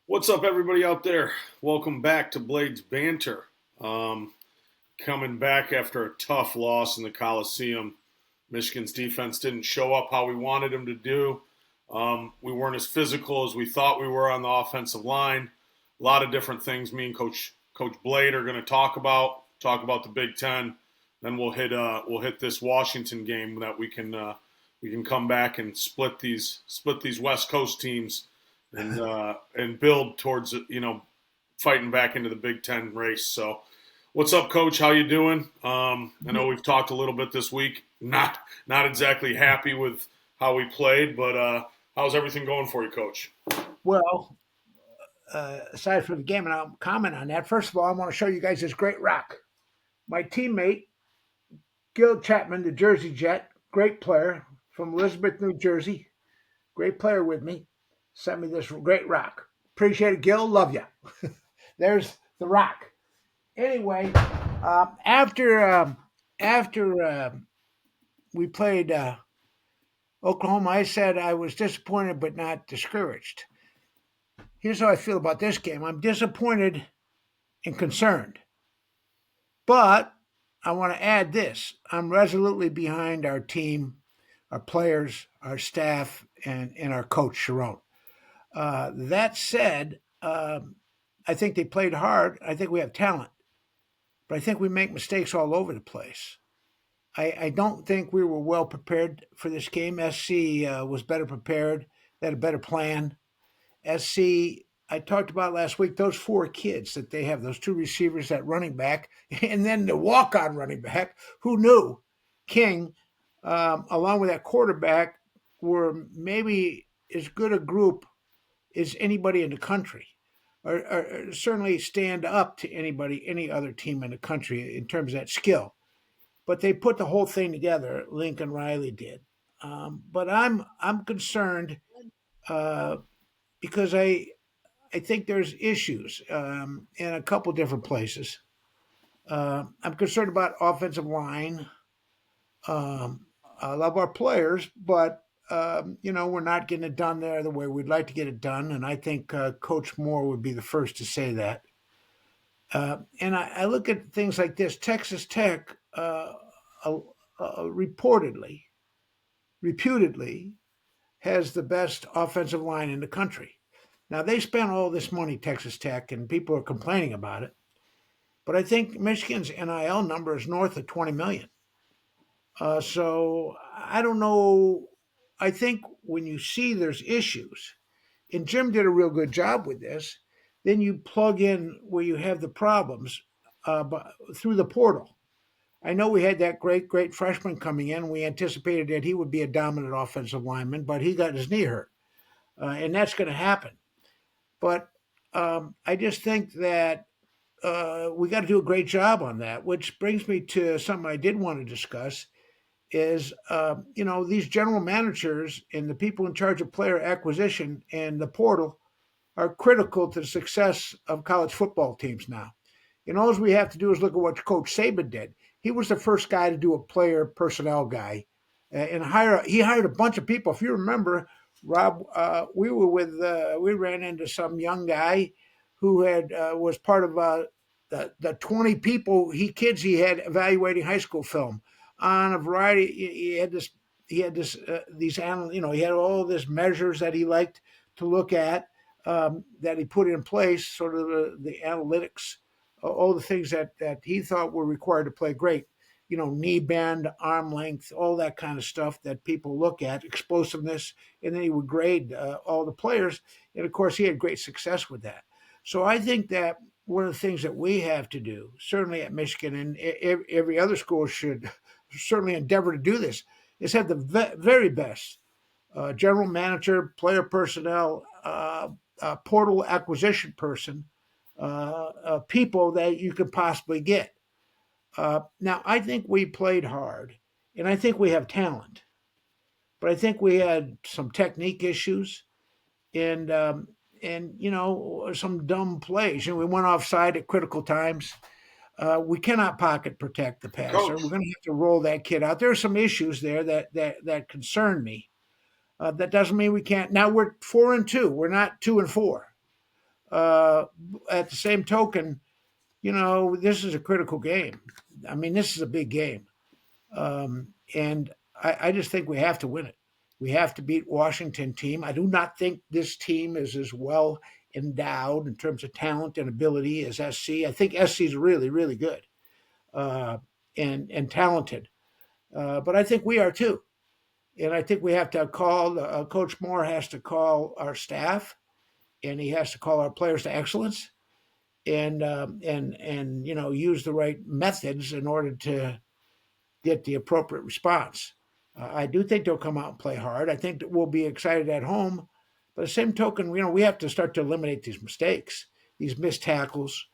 What's up, everybody out there? Welcome back to Blades Banter. Coming back after a tough loss in the Coliseum. Michigan's defense didn't show up how we wanted them to do. We weren't as physical as we thought we were on the offensive line. A lot of different things me and Coach Blade are going to talk about the Big Ten. Then we'll hit this Washington game that we can come back and split these West Coast teams and build towards fighting back into the Big Ten race. So, what's up, Coach? How you doing? I know we've talked a little bit this week. Not exactly happy with how we played, but how's everything going for you, Coach? Well, aside from the game, and I'll comment on that. First of all, I want to show you guys this great rock. My teammate, Gil Chapman, the Jersey Jet, great player from Elizabeth, New Jersey, great player with me, sent me this great rock. Appreciate it, Gil. Love you. There's the rock. Anyway, after we played Oklahoma, I said I was disappointed but not discouraged. Here's how I feel about this game. I'm disappointed and concerned. But I want to add this. I'm resolutely behind our team, our players, our staff, and our coach, Sharon. That said, I think they played hard. I think we have talent. But I think we make mistakes all over the place. I don't think we were well prepared for this game. SC was better prepared. They had a better plan. SC, I talked about last week, those four kids that they have, those two receivers, that running back, and then the walk-on running back, who knew King, along with that quarterback, were maybe as good a group as anybody in the country, or certainly stand up to any other team in the country in terms of that skill. But they put the whole thing together. Lincoln Riley did. But I'm concerned because I think there's issues in a couple different places. I'm concerned about offensive line. I love our players, but we're not getting it done there the way we'd like to get it done, and I think Coach Moore would be the first to say that. And I look at things like this. Texas Tech reputedly, has the best offensive line in the country. Now, they spent all this money, Texas Tech, and people are complaining about it. But I think Michigan's NIL number is north of 20 million. So I don't know. I think when you see there's issues, and Jim did a real good job with this, then you plug in where you have the problems through the portal. I know we had that great freshman coming in. We anticipated that he would be a dominant offensive lineman, but he got his knee hurt. And that's going to happen. But I just think that we got to do a great job on that, which brings me to something I did want to discuss is, these general managers and the people in charge of player acquisition and the portal are critical to the success of college football teams now. And all we have to do is look at what Coach Saban did. He was the first guy to do a player personnel guy and he hired a bunch of people. If you remember, Rob, we ran into some young guy who had was part of the 20 kids he had evaluating high school film on a variety. He had all this measures that he liked to look at that he put in place, sort of the analytics, all the things that he thought were required to play great. Knee bend, arm length, all that kind of stuff that people look at, explosiveness, and then he would grade all the players. And of course, he had great success with that. So I think that one of the things that we have to do, certainly at Michigan, and every other school should certainly endeavor to do this, is have the very best general manager, player personnel, portal acquisition person, people that you could possibly get. Now, I think we played hard, and I think we have talent, but I think we had some technique issues and some dumb plays. We went offside at critical times. We cannot pocket protect the passer. Coach, We're going to have to roll that kid out. There are some issues there that concern me. That doesn't mean we can't. Now we're 4-2. We're not 2-4. Uh, at the same token, this is a critical game. I mean, this is a big game. And I just think we have to win it. We have to beat Washington team. I do not think this team is as well endowed in terms of talent and ability as SC. I think SC is really, really good uh, and talented, but I think we are too. And I think we have to call. Coach Moore has to call our staff, and he has to call our players to excellence, and use the right methods in order to get the appropriate response. I do think they'll come out and play hard. I think that we'll be excited at home. But at the same token, we have to start to eliminate these mistakes, these missed tackles,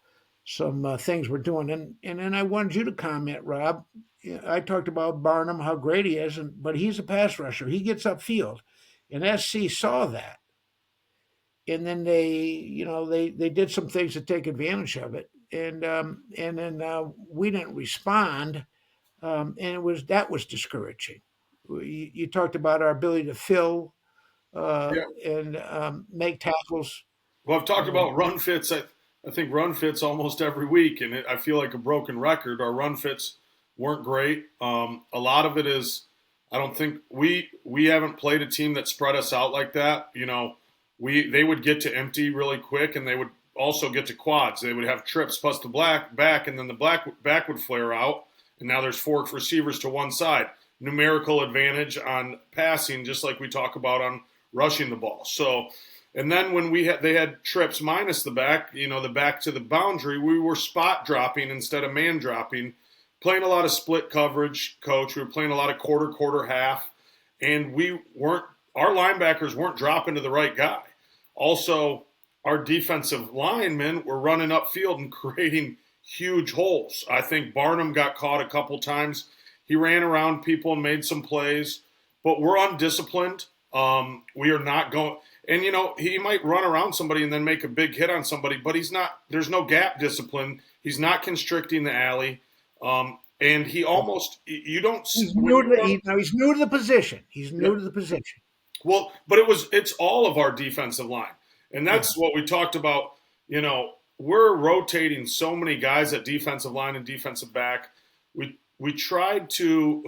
some things we're doing. And then I wanted you to comment, Rob. I talked about Barnum, how great he is, but he's a pass rusher. He gets upfield. And SC saw that. And then they did some things to take advantage of it. And then we didn't respond, and that was discouraging. You talked about our ability to fill Yeah. and make tackles. Well, I've talked Um, about run fits. I think run fits almost every week, and I feel like a broken record. Our run fits weren't great. A lot of it is I don't think we haven't played a team that spread us out like that. They would get to empty really quick, and they would also get to quads. They would have trips plus the black back, and then the black back would flare out, and now there's four receivers to one side. Numerical advantage on passing, just like we talk about on rushing the ball. So, and then when they had trips minus the back, the back to the boundary, we were spot dropping instead of man dropping, playing a lot of split coverage, coach. We were playing a lot of quarter, half, and our linebackers weren't dropping to the right guy. Also, our defensive linemen were running upfield and creating huge holes. I think Barnum got caught a couple times. He ran around people and made some plays, but we're undisciplined. We are not going, and he might run around somebody and then make a big hit on somebody, but he's not. There's no gap discipline. He's not constricting the alley, and he almost you don't. he's When new you to run, he's new to the position. He's yeah, new to the position. well, but it's all of our defensive line, and Yeah, that's what we talked about. We're rotating so many guys at defensive line and defensive back. We tried to,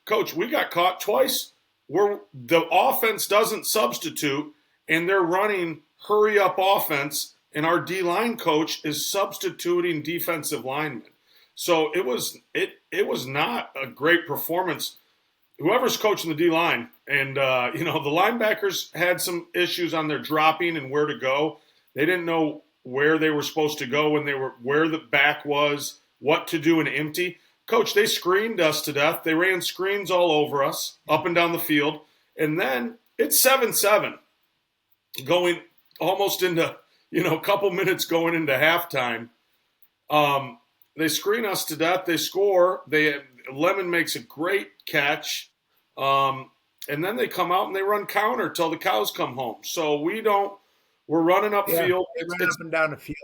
coach. We got caught twice. Where the offense doesn't substitute, and they're running hurry up offense, and our D line coach is substituting defensive linemen. So it was not a great performance. Whoever's coaching the D line, and the linebackers had some issues on their dropping and where to go. They didn't know where they were supposed to go where the back was, what to do in empty. Coach, they screened us to death. They ran screens all over us, up and down the field. And then it's 7-7 going almost into, a couple minutes going into halftime. They screen us to death. They score. Lemon makes a great catch. And then they come out and they run counter till the cows come home. So we're running yeah, upfield. they ran up and down the field.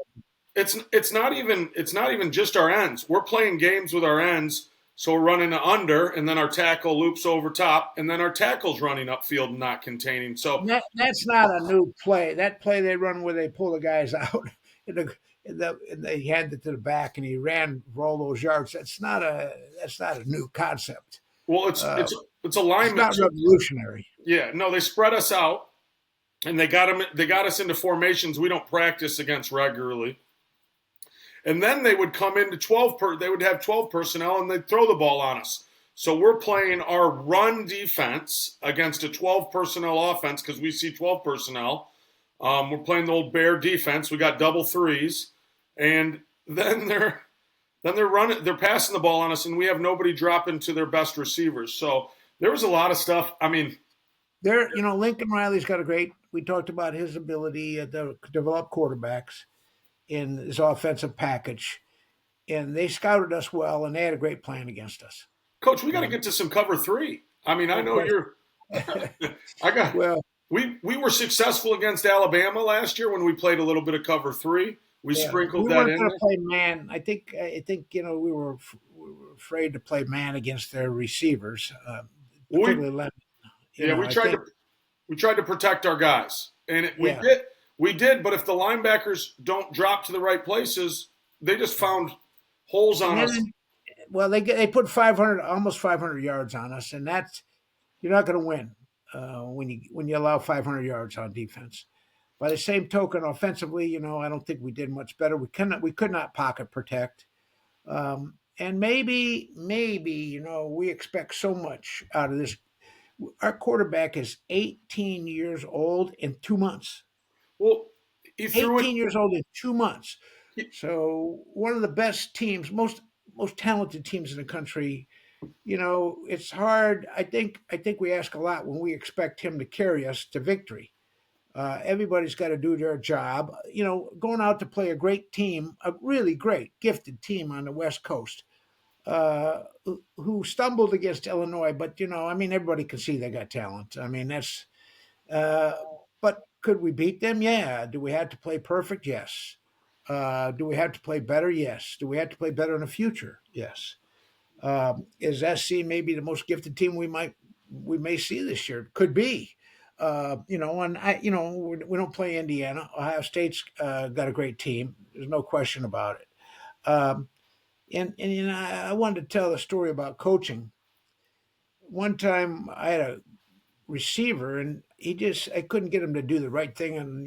It's not even just our ends. We're playing games with our ends, so we're running under, and then our tackle loops over top, and then our tackle's running upfield and not containing. So That's not a new play. That play they run where they pull the guys out and they hand it to the back and he ran for all those yards. That's not a new concept. well, it's It's alignment not too. revolutionary. Yeah, no, they spread us out, and they got us into formations we don't practice against regularly. And then they would come into they would have 12 personnel and they'd throw the ball on us. So we're playing our run defense against a 12 personnel offense because we see 12 personnel. We're playing the old bear defense. We got double threes, and then they're passing the ball on us, and we have nobody dropping to their best receivers. So there was a lot of stuff. I mean, Lincoln Riley's got we talked about his ability to develop quarterbacks in his offensive package, and they scouted us well, and they had a great plan against us. Coach, we got to get to some cover three. I mean, I No know question. you're. I got. Well, We were successful against Alabama last year when we played a little bit of cover three. We yeah, sprinkled we that weren't in going there. to play man. I think we were afraid to play man against their receivers, We particularly Lemon. yeah, we I tried think to we tried to protect our guys, and we yeah, did. We did, but if the linebackers don't drop to the right places, they just found holes And on us. then, well, they put 500, almost 500 yards on us, and that's you're not going to win when you allow 500 yards on defense. By the same token, offensively, I don't think we did much better. We could not pocket protect, and maybe we expect so much out of this. Our quarterback is 18 years old in 2 months. Well, he threw it. 18 years old in 2 months. He, So one of the best teams, most talented teams in the country. It's hard. I think we ask a lot when we expect him to carry us to victory. Everybody's got to do their job. Going out to play a great team, a really great, gifted team on the West Coast, who stumbled against Illinois. But everybody can see they got talent. That's. Uh, but could we beat them? Yeah. Do we have to play perfect? Yes. Do we have to play better? Yes. Do we have to play better in the future? Yes. Is SC maybe the most gifted team we may see this year? Could be. And we don't play Indiana. Ohio State's got a great team. There's no question about it. And I wanted to tell a story about coaching. One time I had a receiver, and I couldn't get him to do the right thing. And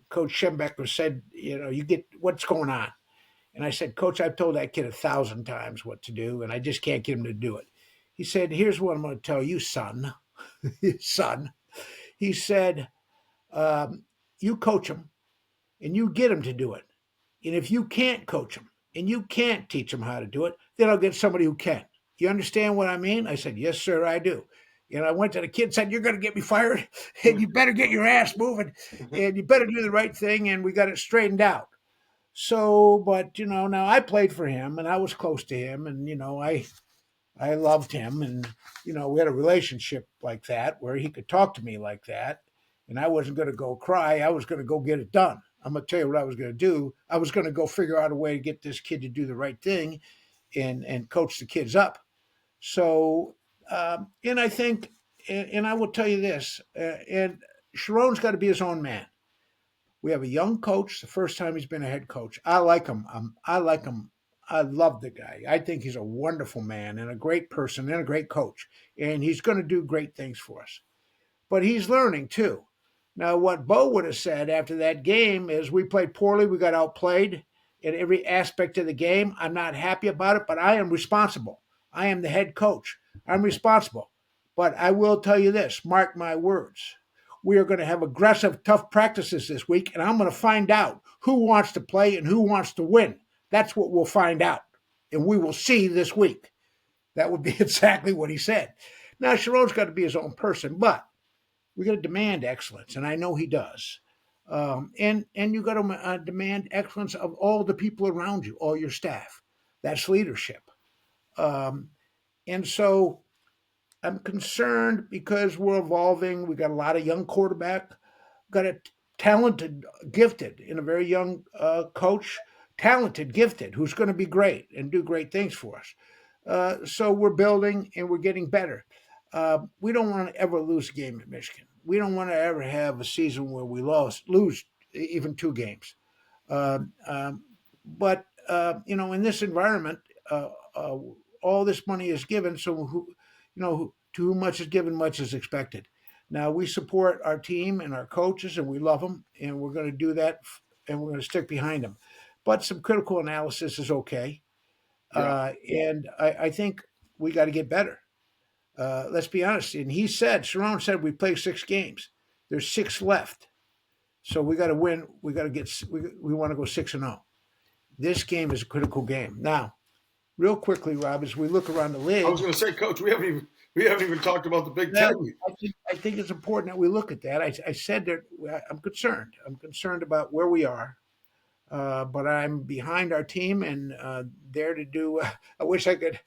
Coach Schembecker said, you get what's going on. And I said, Coach, I've told that kid 1,000 times what to do, and I just can't get him to do it. He said, here's what I'm going to tell you, son. Son. He said, you coach him, and you get him to do it. And if you can't coach him, and you can't teach him how to do it, then I'll get somebody who can. You understand what I mean? I said, yes, sir, I do. And I went to the kid and said, you're going to get me fired, and you better get your ass moving, and you better do the right thing, and we got it straightened out. So, but now I played for him, and I was close to him, and I loved him, and we had a relationship like that where he could talk to me like that, and I wasn't going to go cry. I was going to go get it done. I'm going to tell you what I was going to do. I was going to go figure out a way to get this kid to do the right thing, and coach the kids up. So, and I think, and I will tell you this, and Sharon's got to be his own man. We have a young coach, the first time he's been a head coach. I like him. I like him. I love the guy. I think he's a wonderful man and a great person and a great coach. And he's going to do great things for us. But he's learning too. Now, what Bo would have said after that game is we played poorly. We got outplayed in every aspect of the game. I'm not happy about it, but I am responsible. I am the head coach. I'm responsible. But I will tell you this, mark my words. We are going to have aggressive, tough practices this week, and I'm going to find out who wants to play and who wants to win. That's what we'll find out, and we will see this week. That would be exactly what he said. Now, Sharon's got to be his own person, but we're going to demand excellence, and I know he does. And you got to demand excellence of all the people around you, all your staff. That's leadership. And so I'm concerned because we're evolving. We got a lot of young quarterback, got a talented, gifted, and a very young coach, talented, gifted, who's going to be great and do great things for us. So we're building and we're getting better. We don't want to ever lose a game at Michigan. We don't want to ever have a season where we lose even 2 games. But in this environment, all this money is given, so to whom much is given, much is expected. Now we support our team and our coaches, and we love them, and we're going to do that, and we're going to stick behind them. But some critical analysis is okay, Yeah. and I think we got to get better. Let's be honest. And Sharon said, we play 6 games. There's 6 left, so we got to win. We got to get. We want to go 6-0. This game is a critical game. Now, real quickly, Rob, as we look around the I was league, going to say, Coach, we haven't even talked about the Big that, Ten. I think it's important that we look at that. I said that I'm concerned. I'm concerned about where we are, but I'm behind our team and there to do. I wish I could.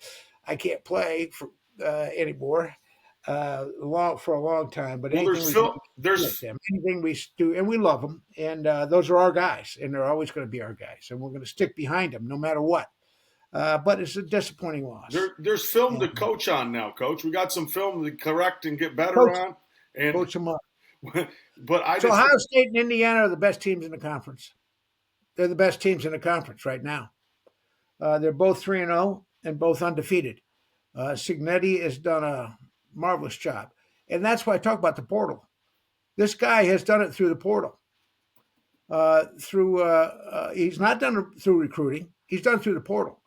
I can't play for anymore for a long time. But Well, anything there's we can Phil. do with There's them, anything we do, and we love them, and those are our guys, and they're always going to be our guys, and we're going to stick behind them no matter what. But it's a disappointing loss. there's film to And coach on now, Coach. We got some film to correct and get better coach, on. And coach them up. but I So just Ohio State and Indiana are the best teams in the conference. They're the best teams in the conference right now. They're both 3-0 and both undefeated. Signetti has done a marvelous job. And that's why I talk about the portal. This guy has done it through the portal. He's not done it through recruiting. He's done it through the portal.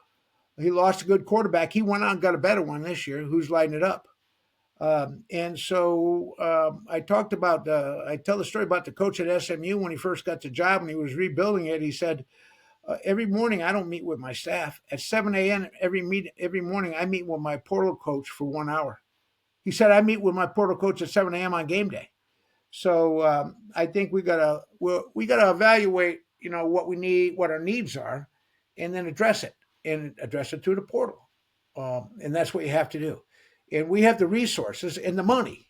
He lost a good quarterback. He went out and got a better one this year who's lighting it up. I talked about, I tell the story about the coach at SMU when he first got the job and he was rebuilding it. He said, every morning I don't meet with my staff. At 7 a.m. every morning I meet with my portal coach for 1 hour. He said, I meet with my portal coach at 7 a.m. on game day. So I think we gotta evaluate, what we need, what our needs are, and then address it through the portal, and that's what you have to do. And we have the resources and the money.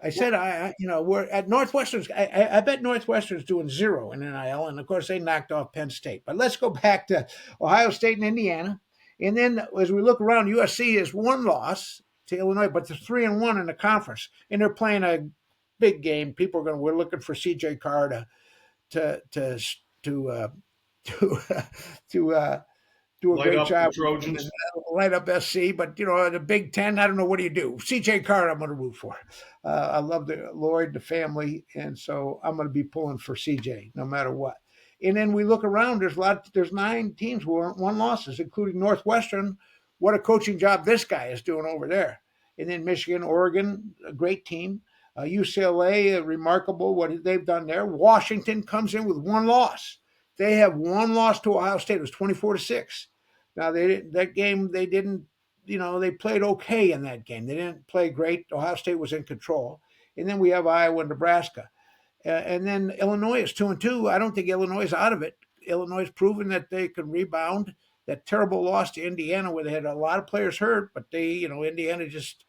I said, we're at Northwestern's. I bet Northwestern's doing zero in NIL, and of course they knocked off Penn State. But let's go back to Ohio State and Indiana, and then as we look around, USC is one loss to Illinois, but they're 3-1 in the conference, and they're playing a big game. We're looking for CJ Carr to to do a light great up the job Trojans. light up SC. But the Big Ten, I don't know, what do you do? CJ Carr, I'm going to root for. I love Lloyd, the family, and so I'm going to be pulling for CJ no matter what. And then we look around. There's 9 teams who aren't one losses, including Northwestern. What a coaching job this guy is doing over there. And then Michigan, Oregon, a great team. UCLA, remarkable what they've done there. Washington comes in with one loss. They have one loss to Ohio State. It was 24-6. Now that game they didn't, they played okay in that game. They didn't play great. Ohio State was in control. And then we have Iowa and Nebraska. And then Illinois is 2-2. I don't think Illinois is out of it. Illinois has proven that they can rebound. That terrible loss to Indiana where they had a lot of players hurt, but Indiana just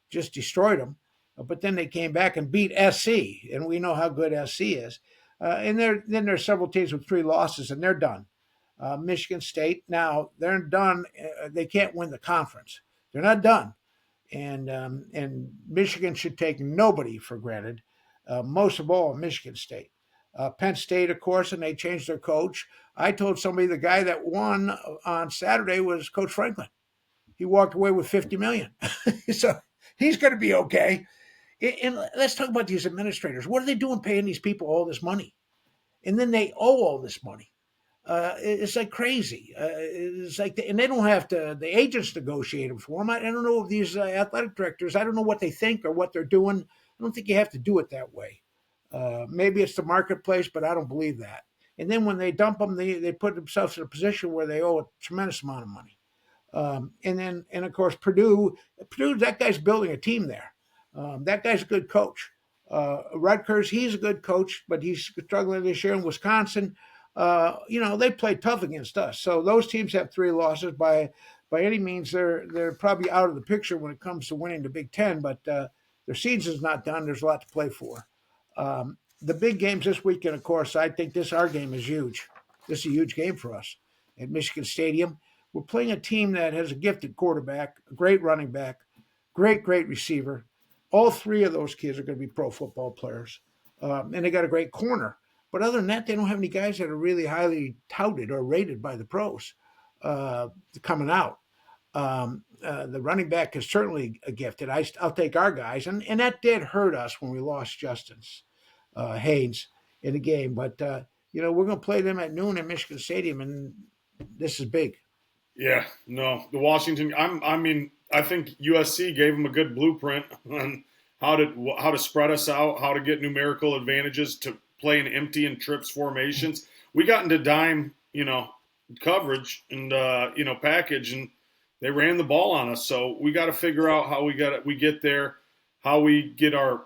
destroyed them. But then they came back and beat SC, and we know how good SC is. And then there's several teams with 3 losses, and they're done. Michigan State, now they're done. They can't win the conference. They're not done. And Michigan should take nobody for granted, most of all Michigan State. Penn State, of course, and they changed their coach. I told somebody the guy that won on Saturday was Coach Franklin. He walked away with $50 million. So he's going to be okay. And let's talk about these administrators. What are they doing paying these people all this money? And then they owe all this money. It's like crazy. It's like, and they don't have to, the agents negotiate them for them. I don't know if these athletic directors, I don't know what they think or what they're doing. I don't think you have to do it that way. Maybe it's the marketplace, but I don't believe that. And then when they dump them, they put themselves in a position where they owe a tremendous amount of money. And of course, Purdue, that guy's building a team there. That guy's a good coach. Rutgers, he's a good coach, but he's struggling this year in Wisconsin. They play tough against us. So those teams have 3 losses. By any means, they're probably out of the picture when it comes to winning the Big Ten, but their season's not done. There's a lot to play for. The big games this weekend, of course, I think our game is huge. This is a huge game for us at Michigan Stadium. We're playing a team that has a gifted quarterback, a great running back, great receiver. All 3 of those kids are going to be pro football players. And they got a great corner. But other than that, they don't have any guys that are really highly touted or rated by the pros coming out. The running back is certainly gifted. I'll take our guys. And that did hurt us when we lost Justin Haynes in the game. But, we're going to play them at noon at Michigan Stadium, and this is big. Yeah, no, the Washington. I think USC gave them a good blueprint on how to spread us out, how to get numerical advantages, to play in empty and trips formations. We got into dime, coverage and package, and they ran the ball on us. So we got to figure out how we get there, how we get our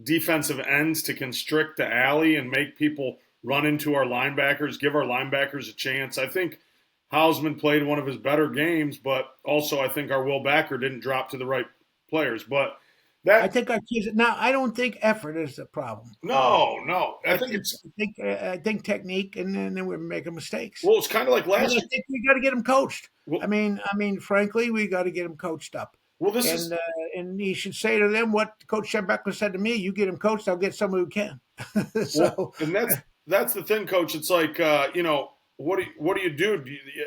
defensive ends to constrict the alley and make people run into our linebackers, give our linebackers a chance. I think Hausman played one of his better games, but also I think our Will Backer didn't drop to the right players. But I think our kids now. I don't think effort is the problem. No. I think technique, and then we're making mistakes. It's kind of like last year. I think we got to get them coached. Well, frankly, we got to get them coached up. Well, this And is uh, and he should say to them what Coach Beckman said to me: "You get him coached, I'll get someone who can." well, So, and that's the thing, Coach. It's like what do you do?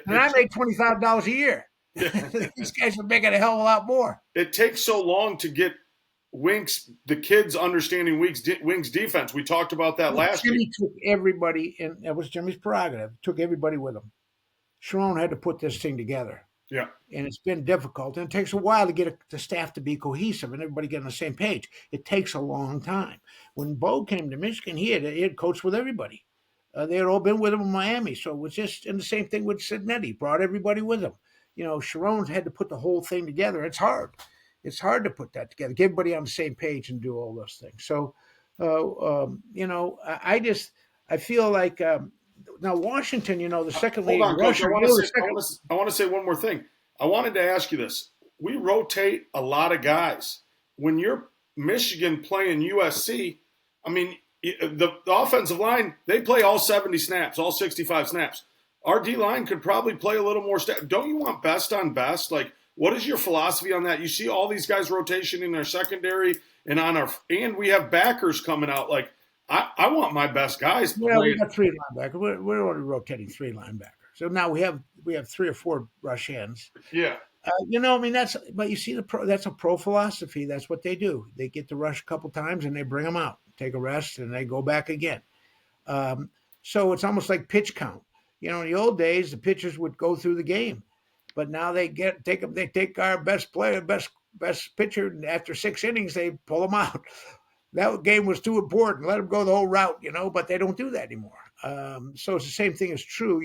and I make $25 a year. It, These guys are making a hell of a lot more. it takes so long to get the kids understanding Wings defense. We talked about that Well, last year. Jimmy took everybody, and that was Jimmy's prerogative. Took everybody with him. Sharon had to put this thing together, Yeah. and it's been difficult. And it takes a while to get the staff to be cohesive and everybody get on the same page. It takes a long time. When Bo came to Michigan, he had coached with everybody. They had all been with him in Miami, so it was just and the same thing with Sidnetti. Brought everybody with him. Sharon's had to put the whole thing together. It's hard. It's hard to put that together. Get everybody on the same page and do all those things. So, I feel like now Washington, the second Hold leading on, Coach. I rusher, want to say the second. I want to say one more thing. I wanted to ask you this. We rotate a lot of guys. When you're Michigan playing USC, I mean, the offensive line, they play all 70 snaps, all 65 snaps. Our D line could probably play a little more. Don't you want best on best? Like, what is your philosophy on that? You see all these guys rotation in their secondary and we have backers coming out. Like, I want my best guys Well, we playing. got three linebackers. We're already rotating three linebackers. So now we have three or four rush ends. Yeah. But you see that's a pro philosophy. That's what they do. They get to rush a couple times and they bring them out, take a rest, and they go back again. Um, so it's almost like pitch count. In the old days, the pitchers would go through the game, but now they take our best player, best pitcher, and after 6 innings, they pull them out. That game was too important. Let them go the whole route, but they don't do that anymore. So it's the same thing is true.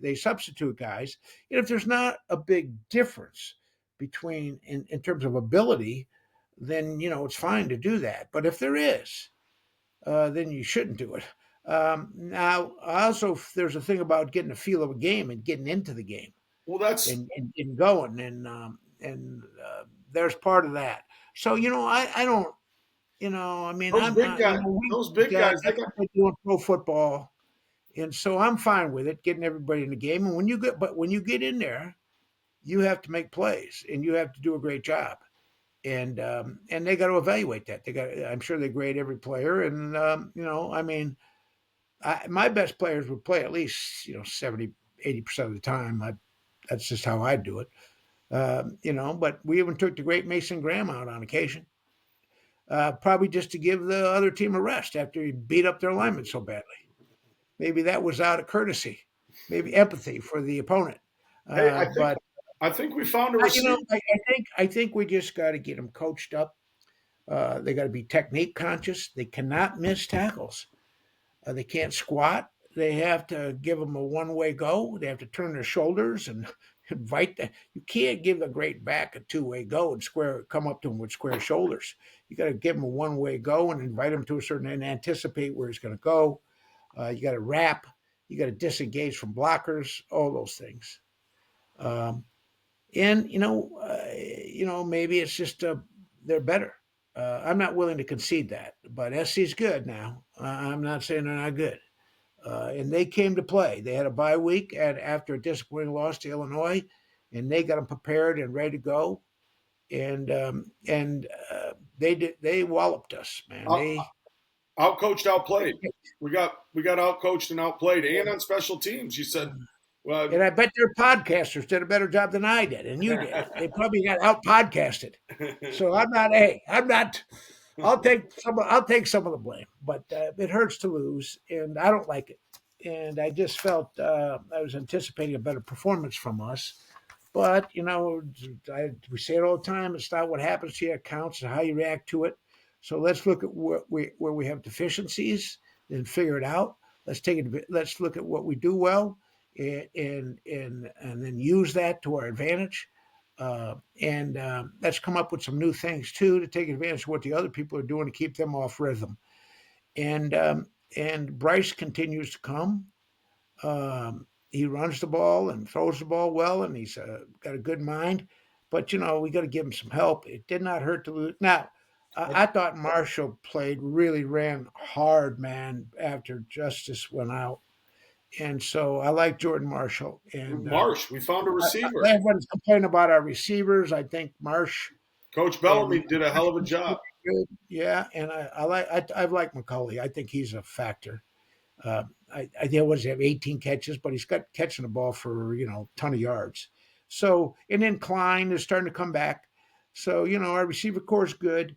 They substitute guys. And if there's not a big difference between in terms of ability, then it's fine to do that. But if there is, then you shouldn't do it. Now, also, there's a thing about getting a feel of a game and getting into the game Well, that's and going, and there's part of that. So I don't. those I'm big not. guys. Those big guys. They That's got what they do in pro football, and so I'm fine with it, getting everybody in the game. And when you get in there, you have to make plays, and you have to do a great job. And they got to evaluate that. I'm sure they grade every player, and my best players would play at least 70-80% of the time. That's just how I do it. But we even took the great Mason Graham out on occasion. Probably just to give the other team a rest after he beat up their linemen so badly. Maybe that was out of courtesy, maybe empathy for the opponent. hey, But I think we found a you know, receiver. I think we just got to get them coached up. They got to be technique conscious. They cannot miss tackles. They can't squat. They have to give them a one-way go. They have to turn their shoulders and invite the. You can't give a great back a two-way go and come up to him with square shoulders. You got to give him a one-way go and invite him to a certain and anticipate where he's going to go. You got to wrap. You got to disengage from blockers. All those things. And maybe it's just they're better. I'm not willing to concede that, but SC's good now. I'm not saying they're not good. And they came to play. They had a bye week after a disappointing loss to Illinois, and they got them prepared and ready to go. And they walloped us, man. Out, outcoached, outplayed. We got outcoached and outplayed, and on special teams. You said, well, And I bet their podcasters did a better job than I did, and you did. They probably got out podcasted. So I'm not. Hey, I'm not. I'll take some. I'll take some of the blame, but it hurts to lose, and I don't like it. And I just felt I was anticipating a better performance from us. But we say it all the time. It's not what happens to you; it counts, and how you react to it. So let's look at where we have deficiencies and figure it out. Let's take it. Let's look at what we do well, and then use that to our advantage. And let's come up with some new things too to take advantage of what the other people are doing to keep them off rhythm. And Bryce continues to come. He runs the ball and throws the ball well, and he's got a good mind. But we got to give him some help. It did not hurt to lose. Now, I thought Marshall ran hard, man, after Justice went out. And so I like Jordan Marshall. And Marsh, we found a receiver. everyone's complaining about our receivers. I think Marsh Coach And Bellamy did a hell of a job. good. Yeah, and I like McCulley. I think he's a factor. I think it was have 18 catches, but he's got catching the ball for a ton of yards. So and then Klein is starting to come back. So our receiver core is good.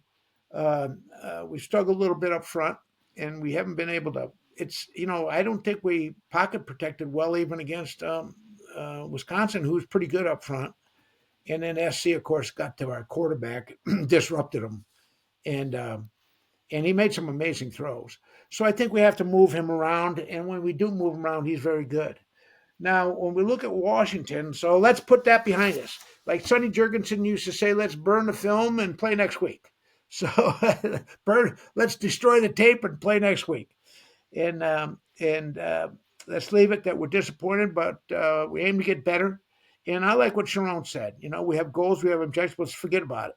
We struggled a little bit up front, and we haven't been able to. It's I don't think we pocket protected well even against Wisconsin, who's pretty good up front. And then SC, of course, got to our quarterback, disrupted him, and and he made some amazing throws. So I think we have to move him around, and when we do move him around, he's very good. Now, when we look at Washington, so let's put that behind us. Like Sonny Jurgensen used to say, let's burn the film and play next week. So let's destroy the tape and play next week. And let's leave it that we're disappointed, but we aim to get better. And I like what Sharon said. We have goals, we have objectives. Let's forget about it.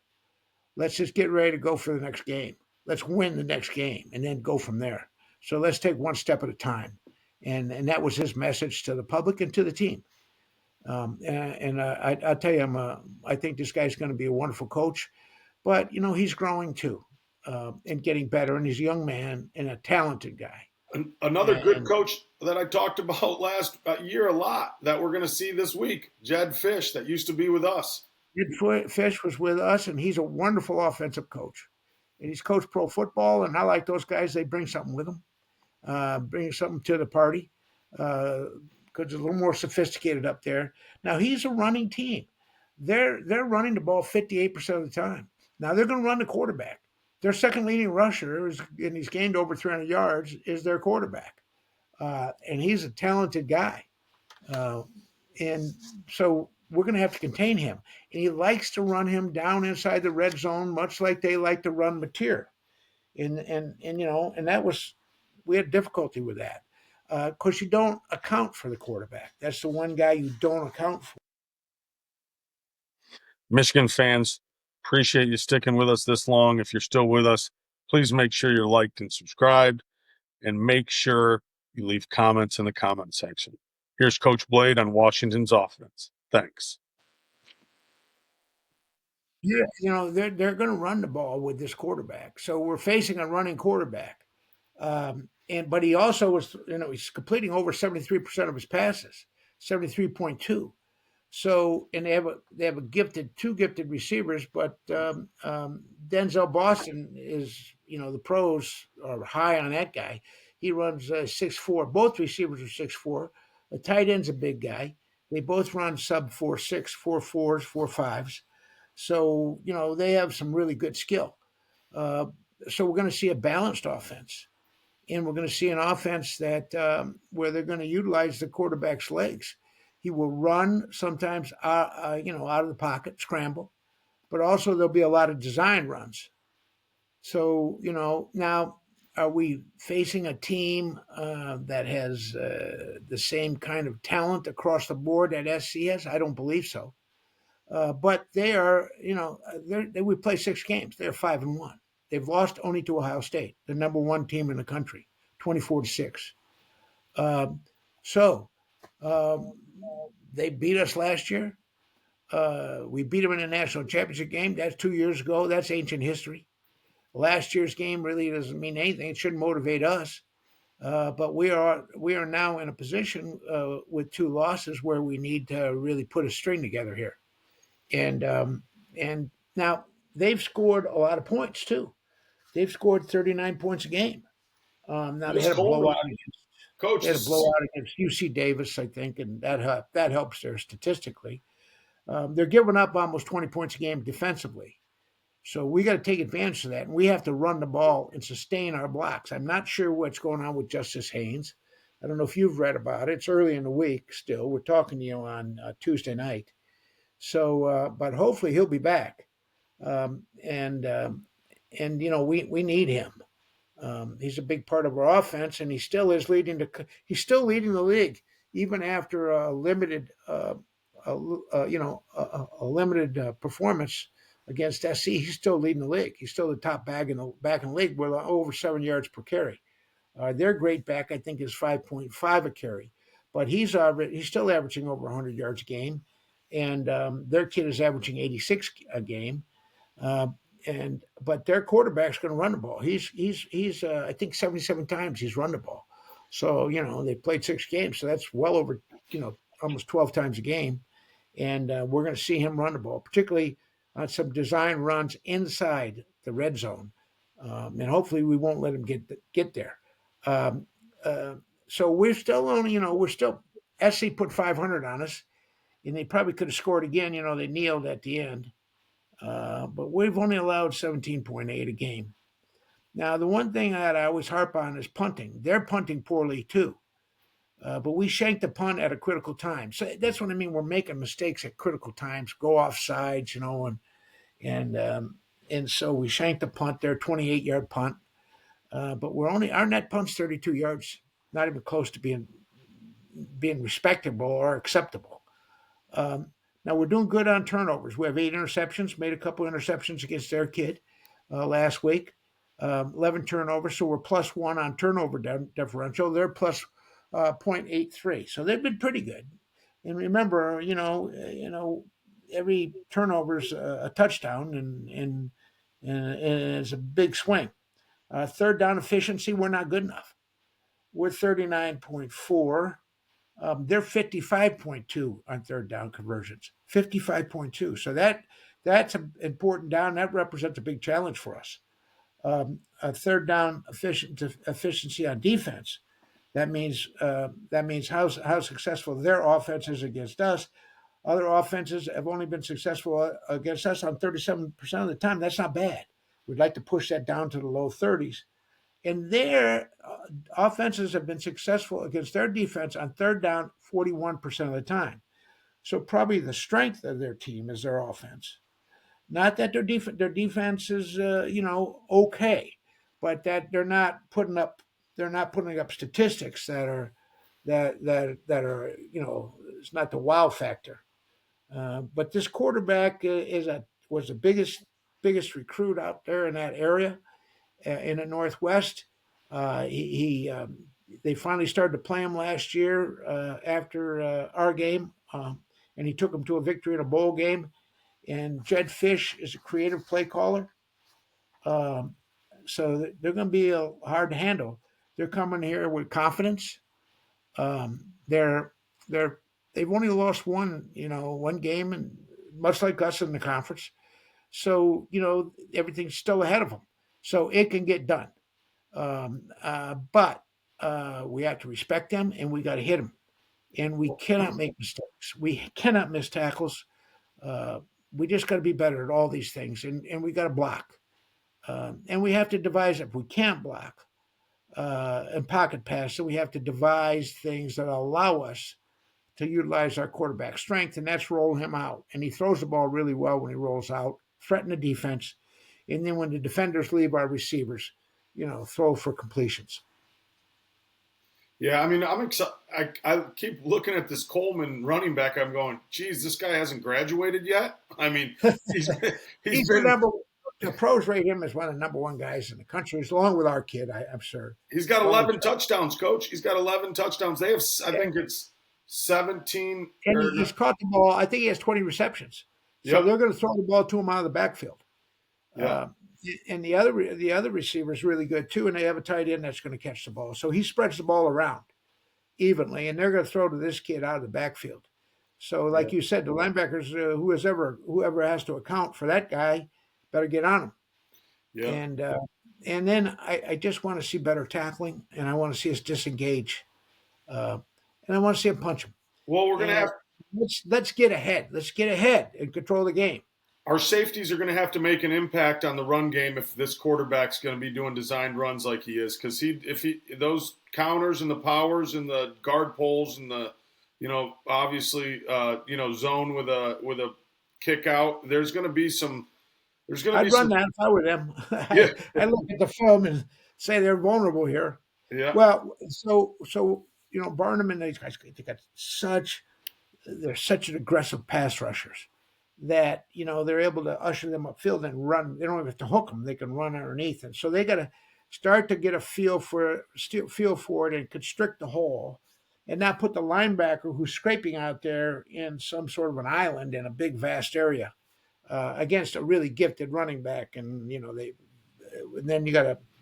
Let's just get ready to go for the next game. Let's win the next game and then go from there. So let's take one step at a time. And that was his message to the public and to the team. I'll tell you, I think this guy's going to be a wonderful coach, but he's growing too, and getting better. And he's a young man and a talented guy. Another good And coach that I talked about last year a lot that we're going to see this week, Jed Fish, that used to be with us. Fish was with us, and he's a wonderful offensive coach. And he's coached pro football, and I like those guys. They bring something with them, bring something to the party, because it's a little more sophisticated up there. Now he's a running team. They're running the ball 58% of the time. Now they're going to run the quarterback. Their second leading rusher, and he's gained over 300 yards, is their quarterback, and he's a talented guy. Uh, and so we're going to have to contain him. And he likes to run him down inside the red zone, much like they like to run Mateer. And that was we had difficulty with that because you don't account for the quarterback. That's the one guy you don't account for. Michigan fans, appreciate you sticking with us this long. If you're still with us, please make sure you're liked and subscribed, and make sure you leave comments in the comment section. Here's Coach Blade on Washington's offense. Thanks. Yeah, they're going to run the ball with this quarterback. So we're facing a running quarterback. But he also was, he's completing over 73% of his passes, 73.2. So, and they have two gifted receivers, but Denzel Boston is, the pros are high on that guy. He runs 6'4". Both receivers are 6'4". The tight end's a big guy. They both run sub 4.6, 4.4s, 4.5s. So, they have some really good skill. So we're going to see a balanced offense. And we're going to see an offense that where they're going to utilize the quarterback's legs. He will run sometimes, out of the pocket, scramble, but also there'll be a lot of design runs. So now are we facing a team that has the same kind of talent across the board that SC has? I don't believe so. But they are, we play 6 games. They're 5-1. They've lost only to Ohio State, the number 1 team in the country, 24-6. So they beat us last year. We beat them in the national championship game. That's 2 years ago. That's ancient history. Last year's game really doesn't mean anything. It shouldn't motivate us. But we are now in a position with 2 losses where we need to really put a string together here. And now they've scored a lot of points too. They've scored 39 points a game. Now they had a blowout against UC Davis, I think, and that helps there statistically. They're giving up almost 20 points a game defensively. So we got to take advantage of that, and we have to run the ball and sustain our blocks. I'm not sure what's going on with Justice Haynes. I don't know if you've read about it. It's early in the week still. We're talking to you on Tuesday night. So, but hopefully he'll be back. We need him. He's a big part of our offense, and he still is leading the league even after a limited performance against SC. He's still leading the league. He's still the top back in the league with over 7 yards per carry. Their great back, I think, is 5.5 a carry, but he's still averaging over 100 yards a game, and their kid is averaging 86 a game. Uh, but their quarterback's going to run the ball. He's I think 77 times he's run the ball. So they played 6 games, so that's well over almost 12 times a game, and we're going to see him run the ball, particularly on some design runs inside the red zone, and hopefully we won't let him get there. Um, uh, so we're still only we're still SC put 500 on us, and they probably could have scored again. They kneeled at the end. But we've only allowed 17.8 a game. Now, the one thing that I always harp on is punting. They're punting poorly too, but we shanked the punt at a critical time. So that's what I mean. We're making mistakes at critical times, go off sides, and and so we shanked the punt there, 28-yard punt. But our net punt's 32 yards, not even close to being respectable or acceptable. Now we're doing good on turnovers. We have 8 interceptions. Made a couple interceptions against their kid last week. 11 turnovers, so we're +1 on turnover differential. They're plus 0.83, so they've been pretty good. And remember, every turnover is a touchdown, and it's a big swing. Third down efficiency, we're not good enough. We're 39.4. They're 55.2 on third down conversions. 55.2. So that's an important down. That represents a big challenge for us. A third down efficiency on defense. That means how successful their offense is against us. Other offenses have only been successful against us on 37% of the time. That's not bad. We'd like to push that down to the low 30s. And their offenses have been successful against their defense on third down 41% of the time. So probably the strength of their team is their offense. Not that their defense is okay, but that they're not putting up statistics that are it's not the wow factor. But this quarterback was the biggest recruit out there in that area in the Northwest. They finally started to play him last year after our game, and he took them to a victory in a bowl game. And Jed Fish is a creative play caller, so they're going to be hard to handle. They're coming here with confidence. They're they've only lost one game, and much like us in the conference. So everything's still ahead of them. So it can get done. But we have to respect them, and we got to hit them. And we cannot make mistakes. We cannot miss tackles. We just got to be better at all these things, and we got to block. And we have to devise, if we can't block and pocket pass, so we have to devise things that allow us to utilize our quarterback strength, and that's roll him out. And he throws the ball really well when he rolls out, threaten the defense, and then when the defenders leave, our receivers, throw for completions. Yeah, I mean, I'm excited. I keep looking at this Coleman running back. I'm going, geez, this guy hasn't graduated yet. I mean, he's He's been the pros rate him as one of the number one guys in the country, along with our kid. I'm sure he's got 11 touchdowns, Coach. He's got 11 touchdowns. They have, I think it's 17. And he's caught the ball. I think he has 20 receptions. So they're going to throw the ball to him out of the backfield. Yeah. And the other receiver is really good too, and they have a tight end that's going to catch the ball. So he spreads the ball around evenly, and they're going to throw to this kid out of the backfield. So, like you said, the linebackers, whoever has to account for that guy, better get on him. Yeah. And then I just want to see better tackling, and I want to see us disengage, and I want to see him punch him. Well, we're going to have let's get ahead. Let's get ahead and control the game. Our safeties are going to have to make an impact on the run game if this quarterback's going to be doing designed runs like he is, because if those counters and the powers and the guard pulls and the obviously zone with a kick out, there's going to be some. I'd run that if I were them. Yeah. I look at the film and say they're vulnerable here. Yeah. Well, so Barnum and these guys, they're such an aggressive pass rushers that they're able to usher them upfield and run. They don't even have to hook them; they can run underneath. And so they got to start to get a feel for it and constrict the hole, and not put the linebacker who's scraping out there in some sort of an island in a big vast area. against a really gifted running back, and and then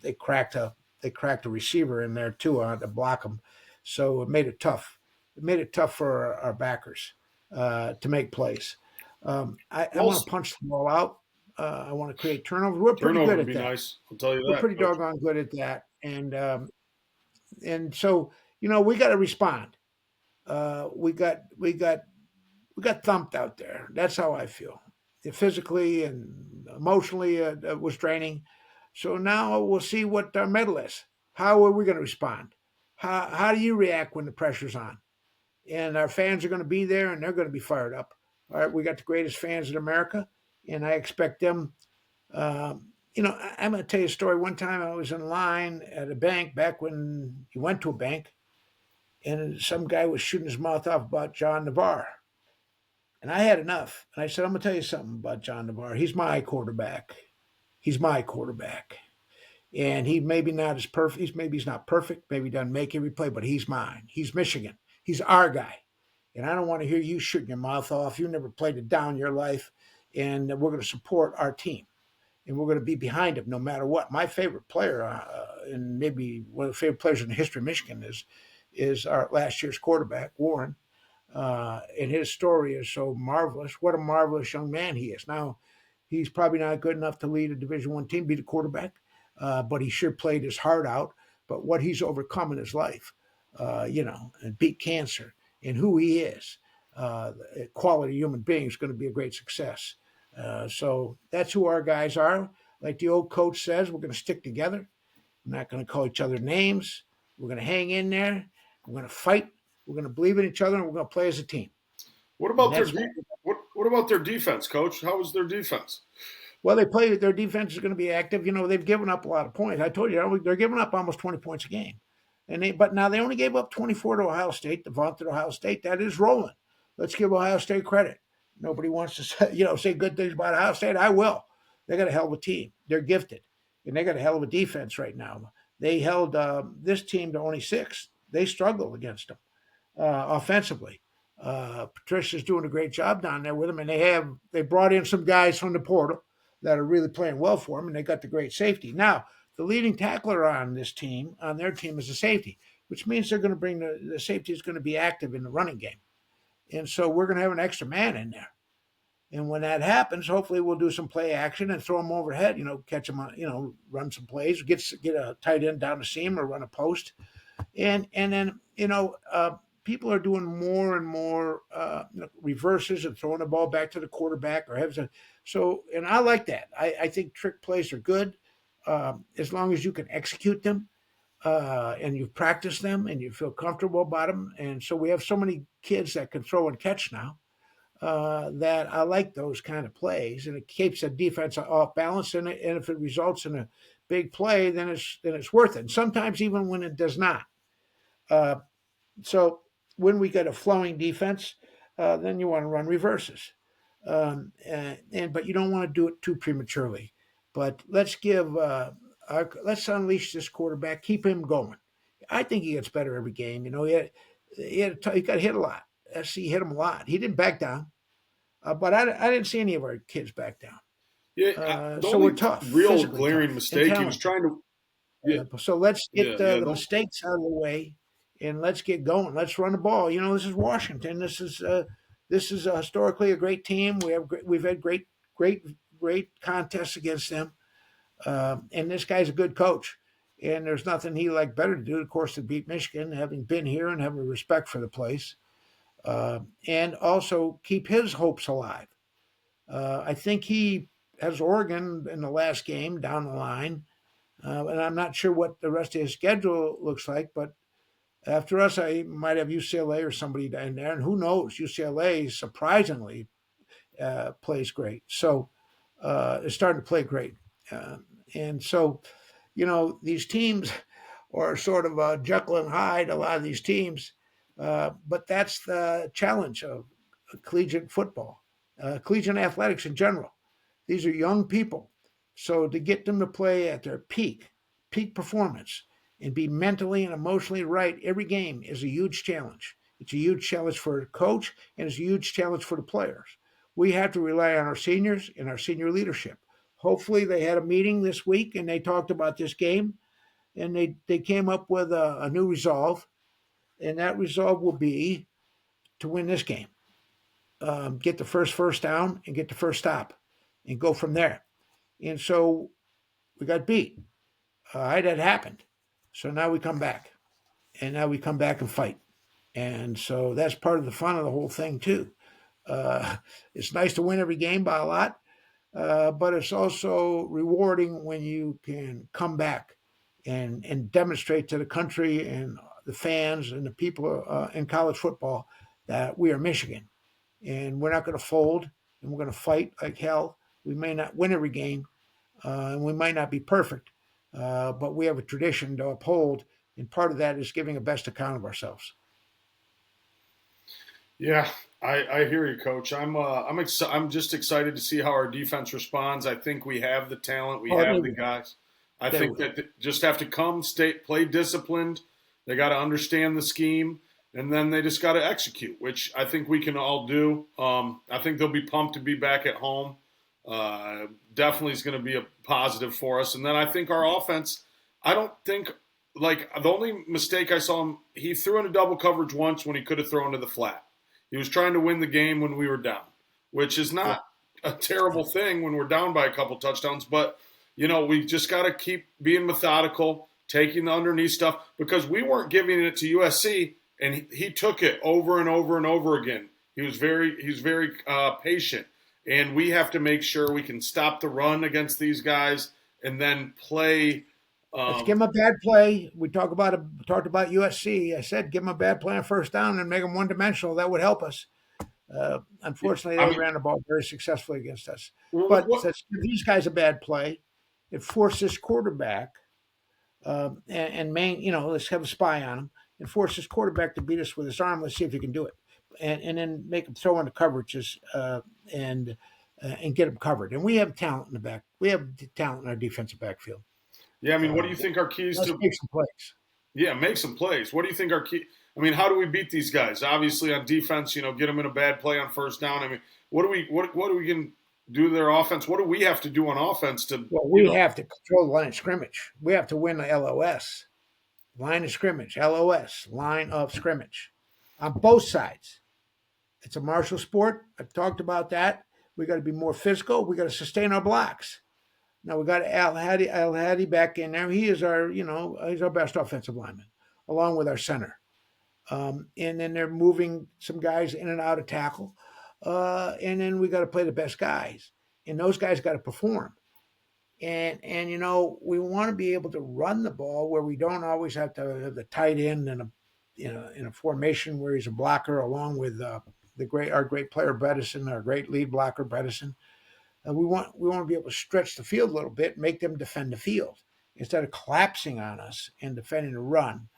they cracked a receiver in there too to block them, so it made it tough. It made it tough for our backers to make plays. I Well, want to punch the ball out. I want to create turnovers. We're pretty turnover good would at be that. nice. I'll tell you We're that, pretty Coach. doggone good at that, and so we got to respond. We got thumped out there. That's how I feel. Physically and emotionally, it was draining. So now we'll see what our medal is. How are we going to respond? How do you react when the pressure's on? And our fans are going to be there, and they're going to be fired up. All right, we got the greatest fans in America, and I expect them. I'm going to tell you a story. One time I was in line at a bank back when you went to a bank, and some guy was shooting his mouth off about John Navarre. And I had enough. And I said, I'm going to tell you something about John Navarre. He's my quarterback. He's my quarterback. And he maybe not as perfect. Maybe he's not perfect. Maybe he doesn't make every play, but he's mine. He's Michigan. He's our guy. And I don't want to hear you shooting your mouth off. You never played it down in your life. And we're going to support our team. And we're going to be behind him no matter what. My favorite player, and maybe one of the favorite players in the history of Michigan, is our last year's quarterback, Warren. And his story is so marvelous. What a marvelous young man he is. Now, he's probably not good enough to lead a Division One team, be the quarterback, but he sure played his heart out. But what he's overcome in his life, and beat cancer, and who he is, quality human being is going to be a great success. So that's who our guys are. Like the old coach says, we're going to stick together. We're not going to call each other names. We're going to hang in there. We're going to fight. We're going to believe in each other, and we're going to play as a team. What And about their that's what about their defense, Coach? How was their defense? well, they play. Their defense is going to be active. They've given up a lot of points. I told you they're giving up almost 20 points a game, but now they only gave up 24 to Ohio State. The vaunted Ohio State that is rolling. Let's give Ohio State credit. Nobody wants to say good things about Ohio State. I will. They got a hell of a team. They're gifted, and they got a hell of a defense right now. They held this team to only 6. They struggled against them offensively. Patricia's doing a great job down there with them, and they brought in some guys from the portal that are really playing well for them, and they got the great safety. Now, the leading tackler on their team is a safety, which means they're going to bring the safety is going to be active in the running game, and so we're going to have an extra man in there. And when that happens, hopefully we'll do some play action and throw them overhead. Catch them. Run some plays, get a tight end down the seam or run a post, and then people are doing more and more reverses and throwing the ball back to the quarterback and I like that. I think trick plays are good as long as you can execute them and you've practiced them and you feel comfortable about them. And so we have so many kids that can throw and catch now that I like those kind of plays, and it keeps the defense off balance. And if it results in a big play, then it's worth it. And sometimes even when it does not. Uh, so when we get a flowing defense, then you want to run reverses, but you don't want to do it too prematurely. But let's unleash this quarterback, keep him going. I think he gets better every game. He got hit a lot. SC hit him a lot. He didn't back down, but I didn't see any of our kids back down. Yeah, the So we're only tough, real physically glaring tough, and mistake he was talented. trying to. Yeah, So let's get yeah. the mistakes out of the way, and let's get going. Let's run the ball. This is Washington. This is historically a great team. We've had great contests against them, and this guy's a good coach. And there's nothing he like better to do, of course, to beat Michigan, having been here and having respect for the place, and also keep his hopes alive. I think he has Oregon in the last game down the line. And I'm not sure what the rest of his schedule looks like, but after us, I might have UCLA or somebody down there. And who knows? UCLA surprisingly plays great. So it's starting to play great. And so, these teams are sort of Jekyll and Hyde, a lot of these teams. But that's the challenge of collegiate football, collegiate athletics in general. These are young people. So to get them to play at their peak performance, and be mentally and emotionally right every game is a huge challenge. It's a huge challenge for the coach, and it's a huge challenge for the players. we have to rely on our seniors and our senior leadership. Hopefully, they had a meeting this week and they talked about this game, and they came up with a new resolve, and that resolve will be to win this game, get the first down and get the first stop, and go from there. And so we got beat. That happened. So now we come back, and now we come back and fight. And so that's part of the fun of the whole thing too. It's nice to win every game by a lot, but it's also rewarding when you can come back and demonstrate to the country and the fans and the people in college football that we are Michigan, and we're not going to fold, and we're going to fight like hell. We may not win every game, and we might not be perfect, but we have a tradition to uphold, and part of that is giving a best account of ourselves. Yeah, I hear you, Coach. I'm just excited to see how our defense responds. I think we have the talent, we Oh, have the guys. I think that they just have to come, play disciplined. They got to understand the scheme, and then they just got to execute, which I think we can all do. I think they'll be pumped to be back at home. Definitely is going to be a positive for us. And then I think our offense. I don't think like the only mistake I saw him. He threw into double coverage once when he could have thrown to the flat. He was trying to win the game when we were down, which is not a terrible thing when we're down by a couple touchdowns. But, we just got to keep being methodical, taking the underneath stuff, because we weren't giving it to USC, and he took it over and over and over again. He was very patient, and we have to make sure we can stop the run against these guys and then play. Let's give them a bad play. We talked about USC. I said give them a bad play on first down and make them one dimensional. That would help us. Unfortunately, they ran the ball very successfully against us. But let's give these guys a bad play. It forces quarterback let's have a spy on him and force his quarterback to beat us with his arm. Let's see if he can do it, and then make him throw into coverages and get him covered. And we have talent in the back. We have talent in our defensive backfield. Yeah, I mean, what do you think our keys to make some plays? Yeah, make some plays. What do you think our key? I mean, how do we beat these guys? Obviously, on defense, get them in a bad play on first down. I mean, what do we can do to their offense? What do we have to do on offense to? Well, we have to control the line of scrimmage. We have to win the LOS, line of scrimmage, LOS, line of scrimmage, on both sides. It's a martial sport. I've talked about that. We got to be more physical. We got to sustain our blocks. Now we got Al Hadi back in there. He is he's our best offensive lineman, along with our center. And then they're moving some guys in and out of tackle. And then we got to play the best guys, and those guys got to perform. And we want to be able to run the ball where we don't always have to have the tight end in a formation where he's a blocker, along with our great player Bredesen, our great lead blocker Bredesen. We want to be able to stretch the field a little bit, make them defend the field instead of collapsing on us and defending the run,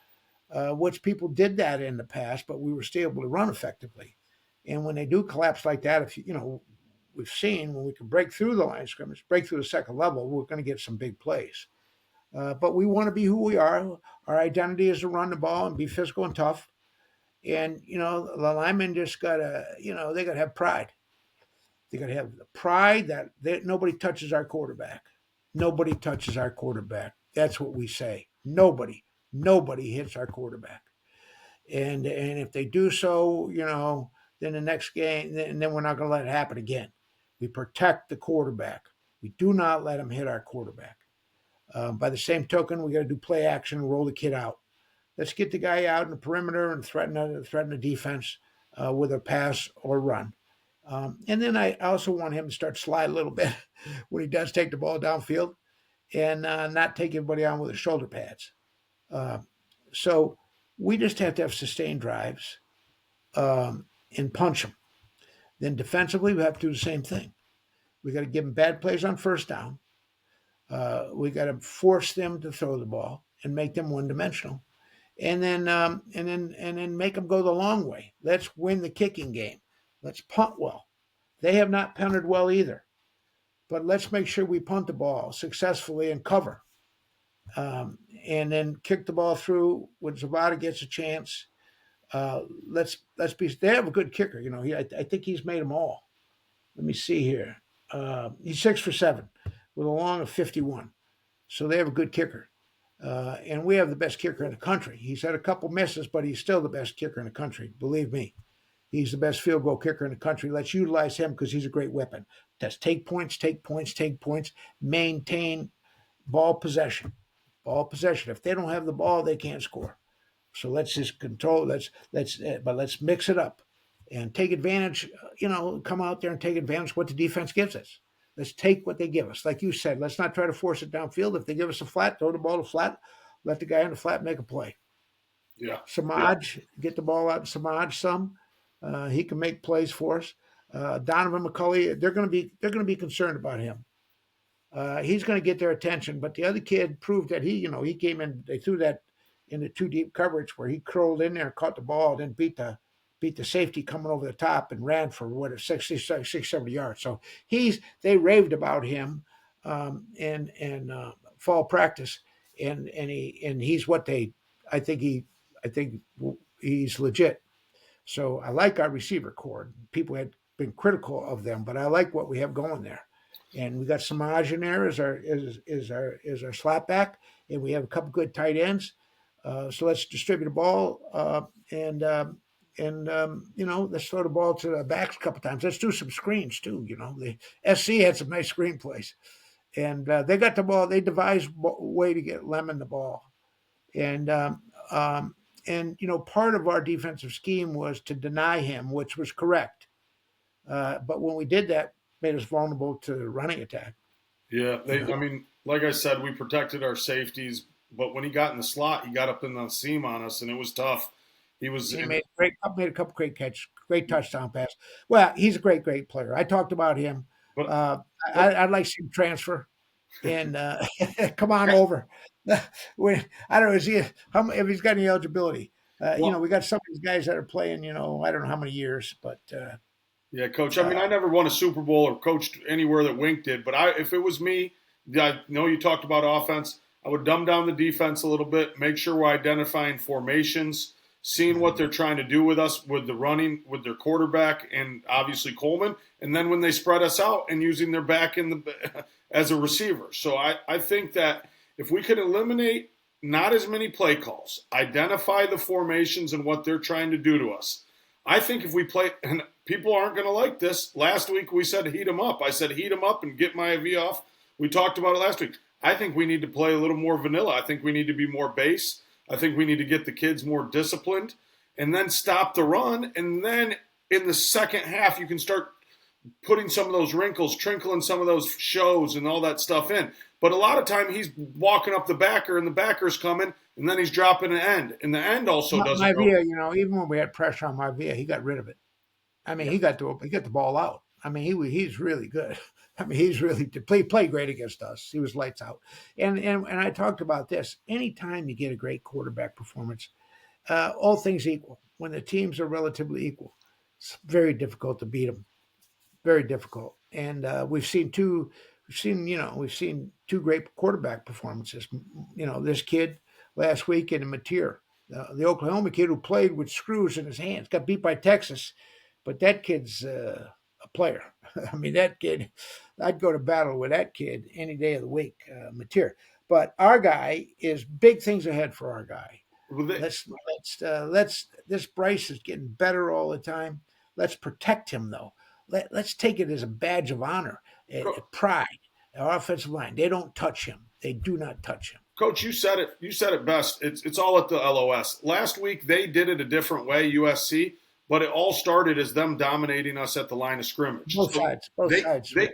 which people did that in the past, but we were still able to run effectively. And when they do collapse like that, we've seen when we can break through the line of scrimmage, break through the second level, we're going to get some big plays. But we want to be who we are. Our identity is to run the ball and be physical and tough. And, the linemen just got to, they got to have pride. They got to have the pride that nobody touches our quarterback. Nobody touches our quarterback. That's what we say. Nobody hits our quarterback. And if they do so, then the next game, then we're not going to let it happen again. We protect the quarterback. We do not let them hit our quarterback. By the same token, we got to do play action, roll the kid out. Let's get the guy out in the perimeter and threaten the defense with a pass or run. And then I also want him to start to slide a little bit when he does take the ball downfield, and not take everybody on with his shoulder pads. So we just have to have sustained drives and punch them. Then defensively, we have to do the same thing. We got to give them bad plays on first down. We got to force them to throw the ball and make them one-dimensional, and then make them go the long way. Let's win the kicking game. Let's punt well. They have not punted well either, but let's make sure we punt the ball successfully and cover, and then kick the ball through when Zavada gets a chance. Let's be. They have a good kicker. I think he's made them all. let me see here. He's 6 for 7 with a long of 51. So they have a good kicker. And we have the best kicker in the country. He's had a couple misses, but he's still the best kicker in the country. Believe me. He's the best field goal kicker in the country. Let's utilize him because he's a great weapon. Let's take points, take points, take points, maintain ball possession. Ball possession. If they don't have the ball, they can't score. So let's just control. But let's mix it up and take advantage. Come out there and take advantage of what the defense gives us. Let's take what they give us. Like you said, let's not try to force it downfield. If they give us a flat, throw the ball to flat. Let the guy on the flat make a play. Yeah. Samaj, get the ball out. Samaj some. He can make plays for us. Donovan McCulley, they're going to be concerned about him. He's going to get their attention. But the other kid proved that he came in. They threw that into too deep coverage where he curled in there, caught the ball, then beat the safety coming over the top and ran for 70 yards. So they raved about him in fall practice, and he's what they. I think he's legit. So I like our receiver core. People had been critical of them, but I like what we have going there. And we got Samaj in there as our slap back, and we have a couple good tight ends. So let's distribute the ball let's throw the ball to the backs a couple times. Let's do some screens too. The SC had some nice screen plays, and they got the ball. They devised a way to get Lemon the ball, and part of our defensive scheme was to deny him, which was correct. But when we did that, made us vulnerable to the running attack. Yeah, I mean, like I said, we protected our safeties, but when he got in the slot, he got up in the seam on us, and it was tough. He made a couple great catches, great touchdown pass. Well, he's a great player. I talked about him. But I'd like to see him transfer and come on over. I don't know if he's got any eligibility. We got some of these guys that are playing. I don't know how many years, but yeah, Coach. I mean, I never won a Super Bowl or coached anywhere that Wink did, but if it was me, I know you talked about offense. I would dumb down the defense a little bit, make sure we're identifying formations, seeing what they're trying to do with us, with the running, with their quarterback, and obviously Coleman. And then when they spread us out and using their back as a receiver. So I think that if we could eliminate not as many play calls, identify the formations and what they're trying to do to us. I think if we play, and people aren't going to like this. Last week we said heat them up. I said heat them up and get my IV off. We talked about it last week. I think we need to play a little more vanilla. I think we need to be more base. I think we need to get the kids more disciplined and then stop the run. And then in the second half, you can start putting some of those wrinkles, trinkling some of those shows and all that stuff in. But a lot of time he's walking up the backer and the backer's coming and then he's dropping an end. And the end also doesn't Maivia, even when we had pressure on Maivia, he got rid of it. I mean, he got the ball out. I mean, he's really good. I mean, he's really played great against us. He was lights out. And I talked about this. Anytime you get a great quarterback performance, all things equal, when the teams are relatively equal, it's very difficult to beat them. Very difficult. And we've seen two great quarterback performances. This kid last week in Mateer, the Oklahoma kid who played with screws in his hands, got beat by Texas, but that kid's a player. I mean, that kid, I'd go to battle with that kid any day of the week, Mateer. But our guy is big things ahead for our guy. Let's this Bryce is getting better all the time. Let's protect him though. Let's take it as a badge of honor, pride. Our offensive line, they don't touch him. They do not touch him. Coach, you said it. You said it best. It's all at the LOS. Last week they did it a different way, USC, but it all started as them dominating us at the line of scrimmage. Both sides.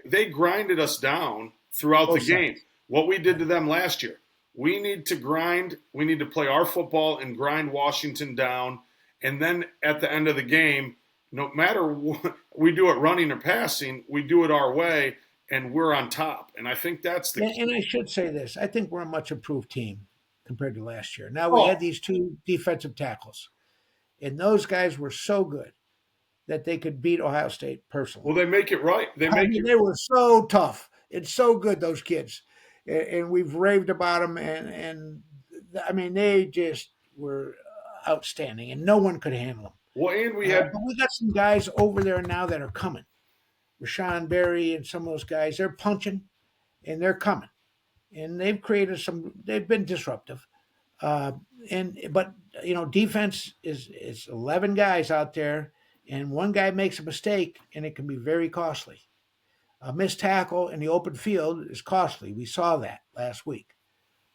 They grinded us down throughout the game. What we did to them last year. We need to grind. We need to play our football and grind Washington down. And then at the end of the game, no matter what we do it running or passing, we do it our way, and we're on top. And I think that's the key. And I should say this. I think we're a much improved team compared to last year. Now, we had these two defensive tackles, and those guys were so good that they could beat Ohio State personally. Well, they make it right. They were so tough. It's so good, those kids. And we've raved about them, and I mean, they just were outstanding, and no one could handle them. Well, and we got some guys over there now that are coming. Rashawn Berry and some of those guys, they're punching and they're coming. And they've created some, they've been disruptive. Uh, but defense is 11 guys out there, and one guy makes a mistake, and it can be very costly. A missed tackle in the open field is costly. We saw that last week.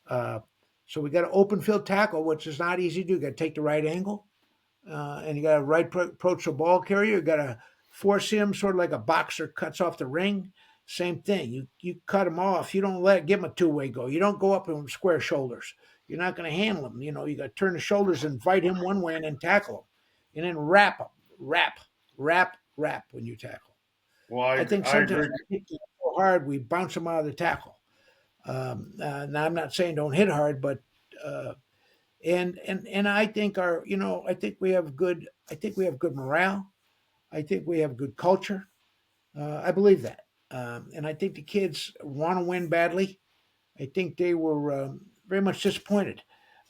Uh, so we got an open field tackle, which is not easy to do. You got to take the right angle, and you got to approach the ball carrier. You got to force him sort of like a boxer cuts off the ring. Same thing. You cut him off. You don't give him a two-way go. You don't go up and square shoulders. You're not going to handle him. You got to turn the shoulders and fight him one way and then tackle him, and then wrap him, wrap when you tackle. Well, I think I sometimes agree. we hit so hard we bounce them out of the tackle. Now I'm not saying don't hit hard, but and I think I think we have good morale. I think we have good culture. I believe that, and I think the kids want to win badly. I think they were very much disappointed,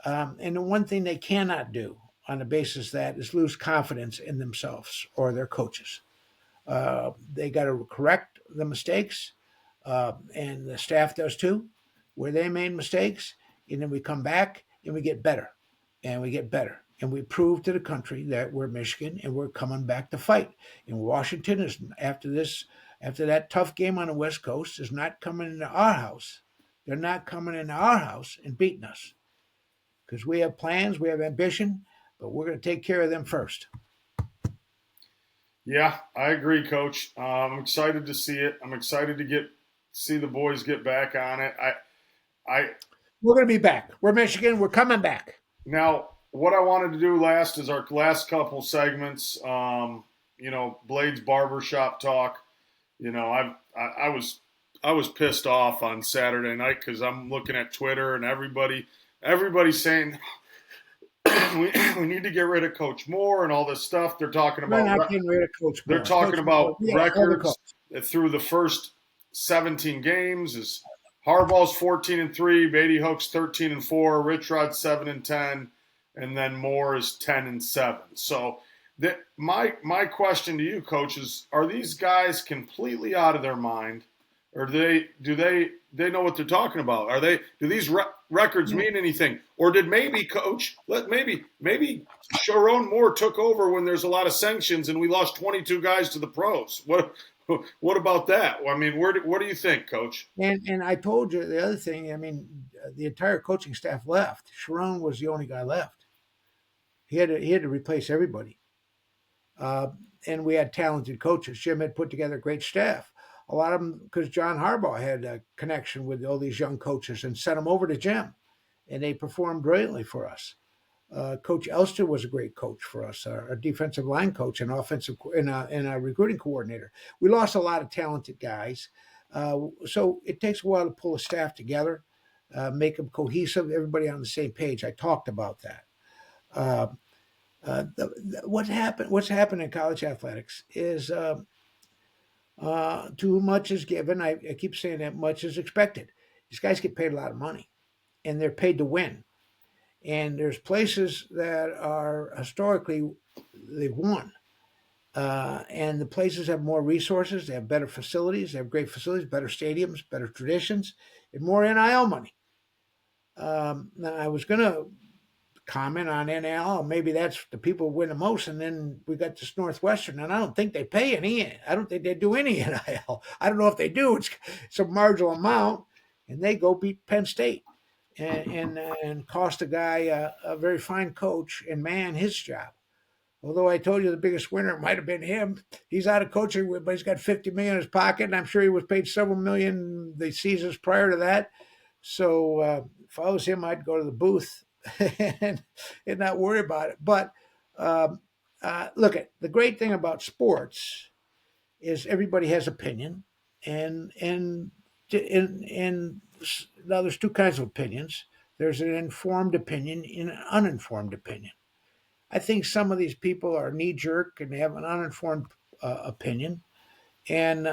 and the one thing they cannot do on the basis of that is lose confidence in themselves or their coaches. They got to correct the mistakes, and the staff does too, where they made mistakes, and then we come back and we get better, and we get better, and we prove to the country that we're Michigan and we're coming back to fight. And Washington is after that tough game on the West Coast is not coming into our house. They're not coming into our house and beating us because we have plans, we have ambition, but we're going to take care of them first. Yeah, I agree, Coach. I'm excited to see it. I'm excited to see the boys get back on it. I We're going to be back. We're Michigan. We're coming back. Now, what I wanted to do last is our last couple segments. Blade's barbershop talk. I was pissed off on Saturday night because I'm looking at Twitter and everybody's saying we need to get rid of Coach Moore and all this stuff. They're talking We're about not getting rid of Coach Moore. they're talking Coach about Moore, records through the first 17 games. Is Harbaugh's 14-3, Beatty Hook's 13-4, Rich Rod's 7-10, and then Moore is 10-7. So my question to you, Coach, is: are these guys completely out of their mind, or do they know what they're talking about? Do these records mean anything, or did maybe Coach maybe Sharon Moore took over when there's a lot of sanctions and we lost 22 guys to the pros? What about that? I mean, what do you think, Coach? And I told you the other thing. I mean, the entire coaching staff left. Sharon was the only guy left. He had to replace everybody. And we had talented coaches. Jim had put together a great staff. A lot of them because John Harbaugh had a connection with all these young coaches and sent them over to Jim, and they performed brilliantly for us. Coach Elster was a great coach for us, our defensive line coach and offensive and our recruiting coordinator. We lost a lot of talented guys, so it takes a while to pull a staff together, make them cohesive, everybody on the same page. I talked about that. What's happened in college athletics is too much is given. I keep saying that much is expected. These guys get paid a lot of money, and they're paid to win. And there's places that are historically they've won, and the places have more resources. They have better facilities. They have great facilities, better stadiums, better traditions, and more NIL money. Now I was going to comment on NIL. Maybe that's the people who win the most, and then we got this Northwestern, and I don't think they pay any. I don't think they do any NIL. I don't know if they do. It's a marginal amount, and they go beat Penn State and cost a guy a very fine coach and man his job. Although I told you the biggest winner might have been him. He's out of coaching, but he's got $50 million in his pocket, and I'm sure he was paid several million the seasons prior to that. So if I was him, I'd go to the booth and not worry about it. But look, the great thing about sports is everybody has opinion, and now there's two kinds of opinions. There's an informed opinion and an uninformed opinion. I think some of these people are knee jerk and they have an uninformed opinion, and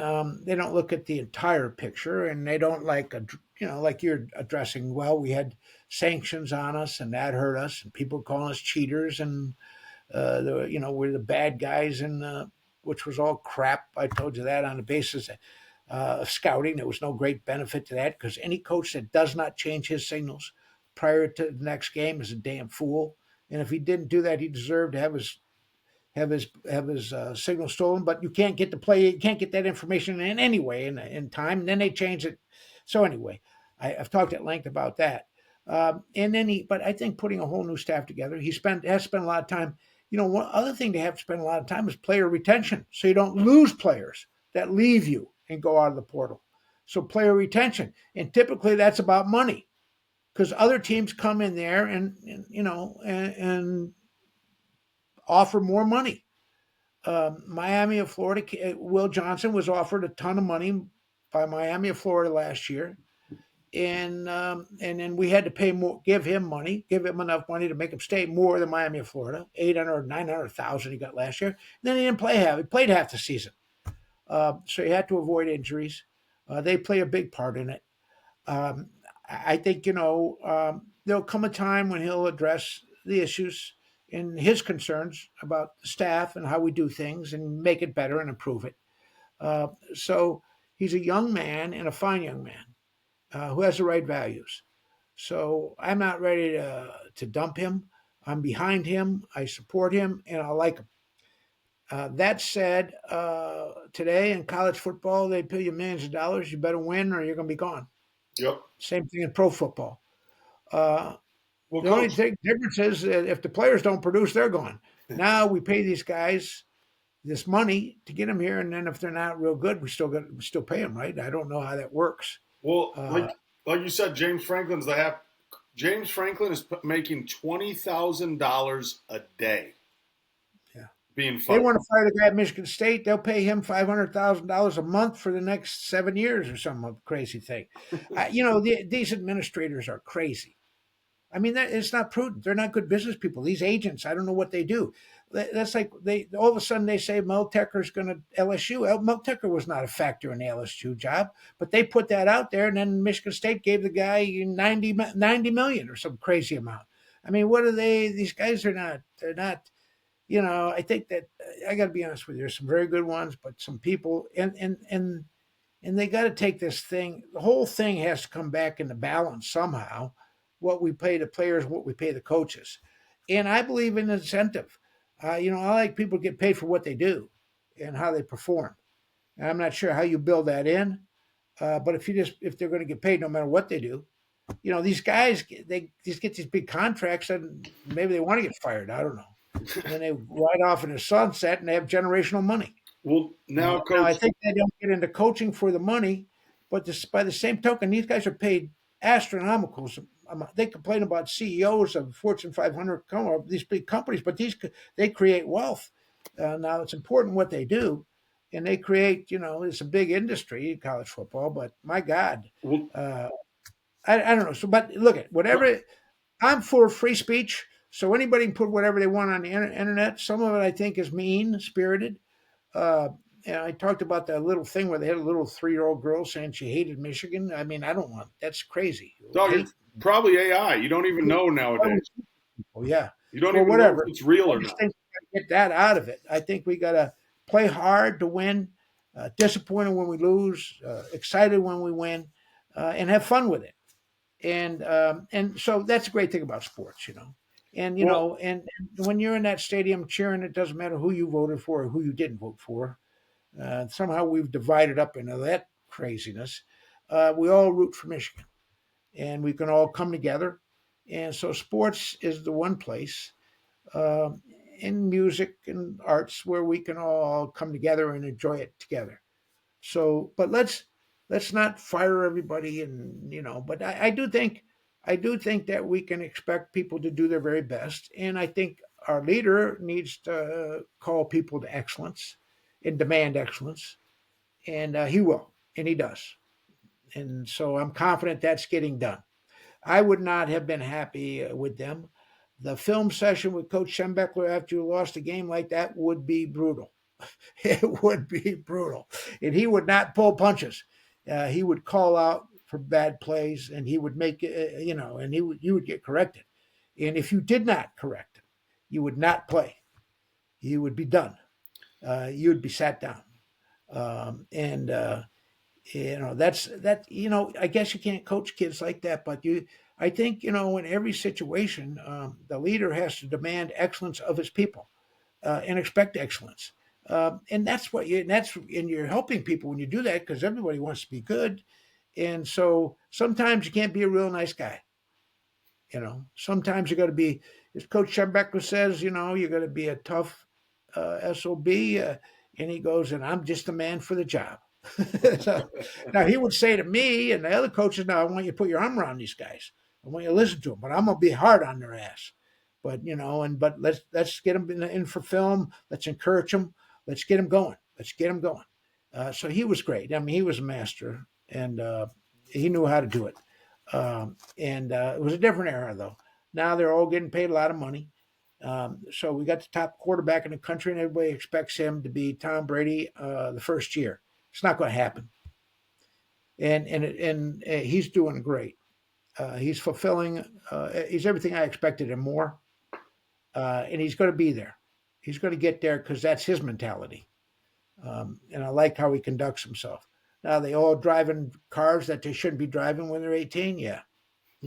they don't look at the entire picture, and they don't like like you're addressing. Well, we had sanctions on us, and that hurt us, and people calling us cheaters, and we're the bad guys, and which was all crap. I told you that on the basis of scouting. There was no great benefit to that because any coach that does not change his signals prior to the next game is a damn fool. And if he didn't do that, he deserved to have his signal stolen. But you can't get the play, you can't get that information in anyway in time. And then they changed it. So anyway, I've talked at length about that. And then but I think putting a whole new staff together, has spent a lot of time. One other thing they have to spend a lot of time is player retention, so you don't lose players that leave you and go out of the portal. So player retention, and typically that's about money, because other teams come in there and offer more money. Miami of Florida, Will Johnson was offered a ton of money by Miami of Florida last year, and then we had to pay more, give him enough money to make him stay more than Miami of Florida, 800 or 900,000 he got last year. And then he didn't play half; he played half the season, so he had to avoid injuries. They play a big part in it. I think there'll come a time when he'll address the issues and his concerns about the staff and how we do things and make it better and improve it. So he's a young man and a fine young man who has the right values. So I'm not ready to dump him. I'm behind him. I support him, and I like him. That said, today in college football, they pay you millions of dollars. You better win, or you're going to be gone. Yep. Same thing in pro football. Well, The only difference is that if the players don't produce, they're gone. Now we pay these guys this money to get them here, and then if they're not real good, we still pay them, right? I don't know how that works. Well, like you said, James Franklin is making $20,000 a day. Yeah, being fired. They want to fire the guy at Michigan State. They'll pay him $500,000 a month for the next 7 years or some crazy thing. These administrators are crazy. I mean, it's not prudent. They're not good business people. These agents, I don't know what they do. That's like all of a sudden they say Mel Tucker's going to LSU. Mel Tucker was not a factor in the LSU job, but they put that out there, and then Michigan State gave the guy 90 million or some crazy amount. I mean, what are they? These guys are not. They're not. I think that I got to be honest with you. There's some very good ones, but some people and they got to take this thing. The whole thing has to come back into balance somehow. What we pay the players, what we pay the coaches. And I believe in incentive. I like people to get paid for what they do and how they perform. And I'm not sure how you build that in, but if they're going to get paid no matter what they do, these guys, they just get these big contracts and maybe they want to get fired. I don't know. And then they ride off in the sunset and they have generational money. Well, now, Coach, I think they don't get into coaching for the money, but by the same token, these guys are paid astronomical. They complain about CEOs of Fortune 500 these big companies, but they create wealth. Now it's important what they do, and they create. It's a big industry, college football. But my God, I don't know. So, but look at whatever. I'm for free speech, so anybody can put whatever they want on the internet. Some of it I think is mean spirited. And I talked about that little thing where they had a little 3-year-old girl saying she hated Michigan. I mean, I don't want that's crazy. Dog, it's probably AI. You don't even know nowadays. Oh yeah. You don't even know if it's real or not. I think we got to get that out of it. I think we got to play hard to win, disappointed when we lose, excited when we win, and have fun with it. And so that's a great thing about sports, And and when you're in that stadium cheering, it doesn't matter who you voted for or who you didn't vote for. Somehow we've divided up into that craziness. We all root for Michigan, and we can all come together. And so sports is the one place in music and arts where we can all come together and enjoy it together. So, but let's not fire everybody, But I do think that we can expect people to do their very best, and I think our leader needs to call people to excellence and demand excellence, and he will, and he does, and so I'm confident that's getting done. I would not have been happy with them. The film session with Coach Schembechler after you lost a game like that would be brutal. It would be brutal, and he would not pull punches. He would call out for bad plays, and he would make and you would get corrected. And if you did not correct him, you would not play. You would be done. you'd be sat down. And that's that. I guess you can't coach kids like that, but I think in every situation, the leader has to demand excellence of his people and expect excellence. And and you're helping people when you do that because everybody wants to be good. And so sometimes you can't be a real nice guy. Sometimes you got to be, as Coach Schebecker says, you got to be a tough SOB. And he goes, and I'm just the man for the job. So now he would say to me and the other coaches, now I want you to put your arm around these guys. I want you to listen to them, but I'm going to be hard on their ass. But let's get them in for film. Let's encourage them. Let's get them going. Let's get them going. So he was great. I mean, he was a master, and he knew how to do it. And it was a different era, though. Now they're all getting paid a lot of money. So we got the top quarterback in the country, and everybody expects him to be Tom Brady the first year. It's not going to happen. And he's doing great. He's fulfilling. He's everything I expected and more. And he's going to be there. He's going to get there because that's his mentality. And I like how he conducts himself. Now they all driving cars that they shouldn't be driving when they're 18. Yeah.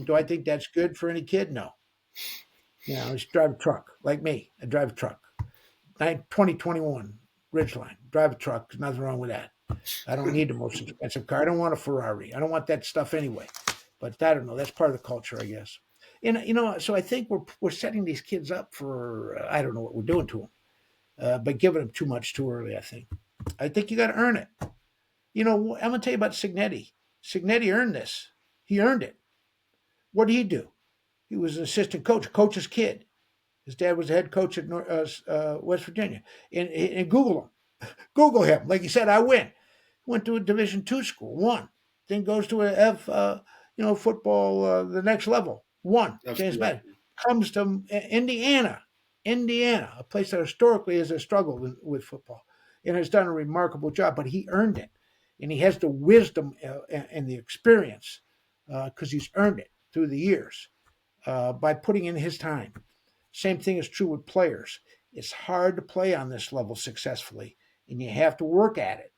Do I think that's good for any kid? No. Just drive a truck like me. I drive a truck. 2021 Ridgeline. Drive a truck. There's nothing wrong with that. I don't need the most expensive car. I don't want a Ferrari. I don't want that stuff anyway. But I don't know. That's part of the culture, I guess. And so I think we're setting these kids up for I don't know what we're doing to them, but giving them too much too early. I think you got to earn it. I'm going to tell you about Signetti. Signetti earned this. He earned it. What did he do? He was an assistant coach's kid. His dad was the head coach at West Virginia. And Google him. Google him. Like you said, I win. Went to a Division II school, won. Then goes to a football, the next level, won. James Madison. Comes to Indiana, a place that historically has struggled with football and has done a remarkable job, but he earned it. And he has the wisdom and the experience because he's earned it through the years by putting in his time. Same thing is true with players. It's hard to play on this level successfully, and you have to work at it.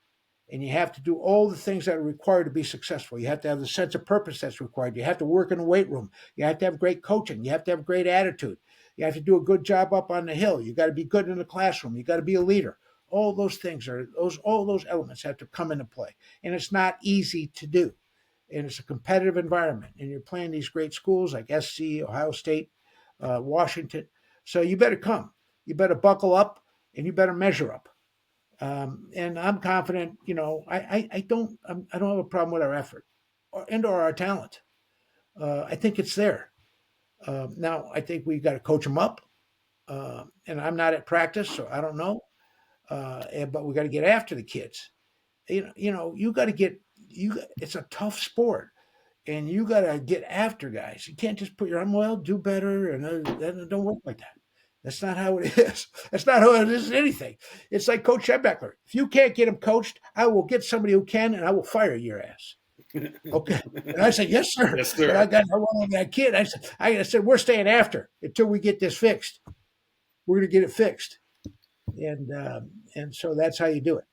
And you have to do all the things that are required to be successful. You have to have the sense of purpose that's required. You have to work in the weight room. You have to have great coaching. You have to have great attitude. You have to do a good job up on the hill. You got to be good in the classroom. You got to be a leader. All those things all those elements have to come into play. And it's not easy to do. And it's a competitive environment. And you're playing these great schools like SC, Ohio State, Washington. So you better come. You better buckle up and you better measure up. And I'm confident, I don't have a problem with our effort or our talent. I think it's there. Now I think we got to coach them up. And I'm not at practice, so I don't know. But we got to get after the kids. You got to it's a tough sport. And you got to get after guys. You can't just put your arm, well, do better. And it don't work like that. That's not how it is. That's not how it is in anything. It's like Coach Schebecker. If you can't get him coached, I will get somebody who can, and I will fire your ass. Okay. And I said, yes, sir. Yes, sir. But I got no one on that kid. I said, we're staying after until we get this fixed. We're going to get it fixed. And so that's how you do it.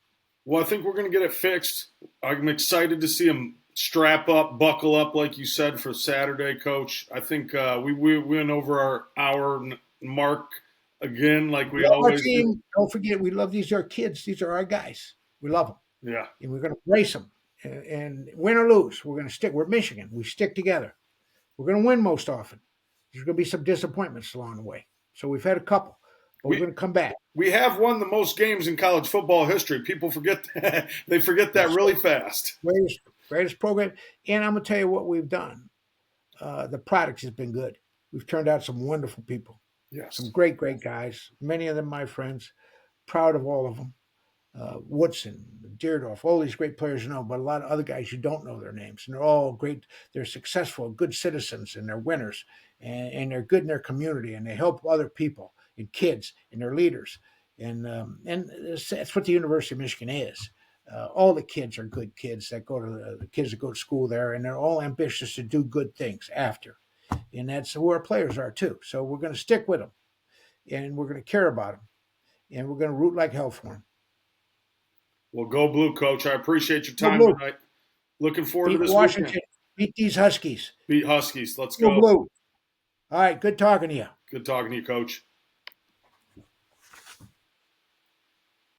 Well, I think we're going to get it fixed. I'm excited to see him strap up, buckle up, like you said, for Saturday, Coach. I think we went over our hour mark again, like we always do. Don't forget, we love these are our kids. These are our guys. We love them. Yeah. And we're going to race them. And win or lose, we're going to stick. We're Michigan. We stick together. We're going to win most often. There's going to be some disappointments along the way. So we've had a couple, but we're going to come back. We have won the most games in college football history. People forget that. They forget that really fast. Greatest program. And I'm going to tell you what we've done. The product has been good. We've turned out some wonderful people. Yes. Some great guys. Many of them my friends. Proud of all of them. Woodson, Deerdorf, all these great players but a lot of other guys you don't know their names. And they're all great. They're successful, good citizens, and they're winners. And they're good in their community, and they help other people and kids, and they're leaders. And that's what the University of Michigan is. All the kids are good kids that go to the kids that go to school there, and they're all ambitious to do good things after. And that's who our players are too. So we're going to stick with them, and we're going to care about them, and we're going to root like hell for them. Well, go blue, Coach. I appreciate your Go time blue. tonight. Looking forward to Beat this weekend. Washington. Beat these Huskies. Beat Huskies. Let's Go go. blue. All right. Good talking to you. Good talking to you, Coach.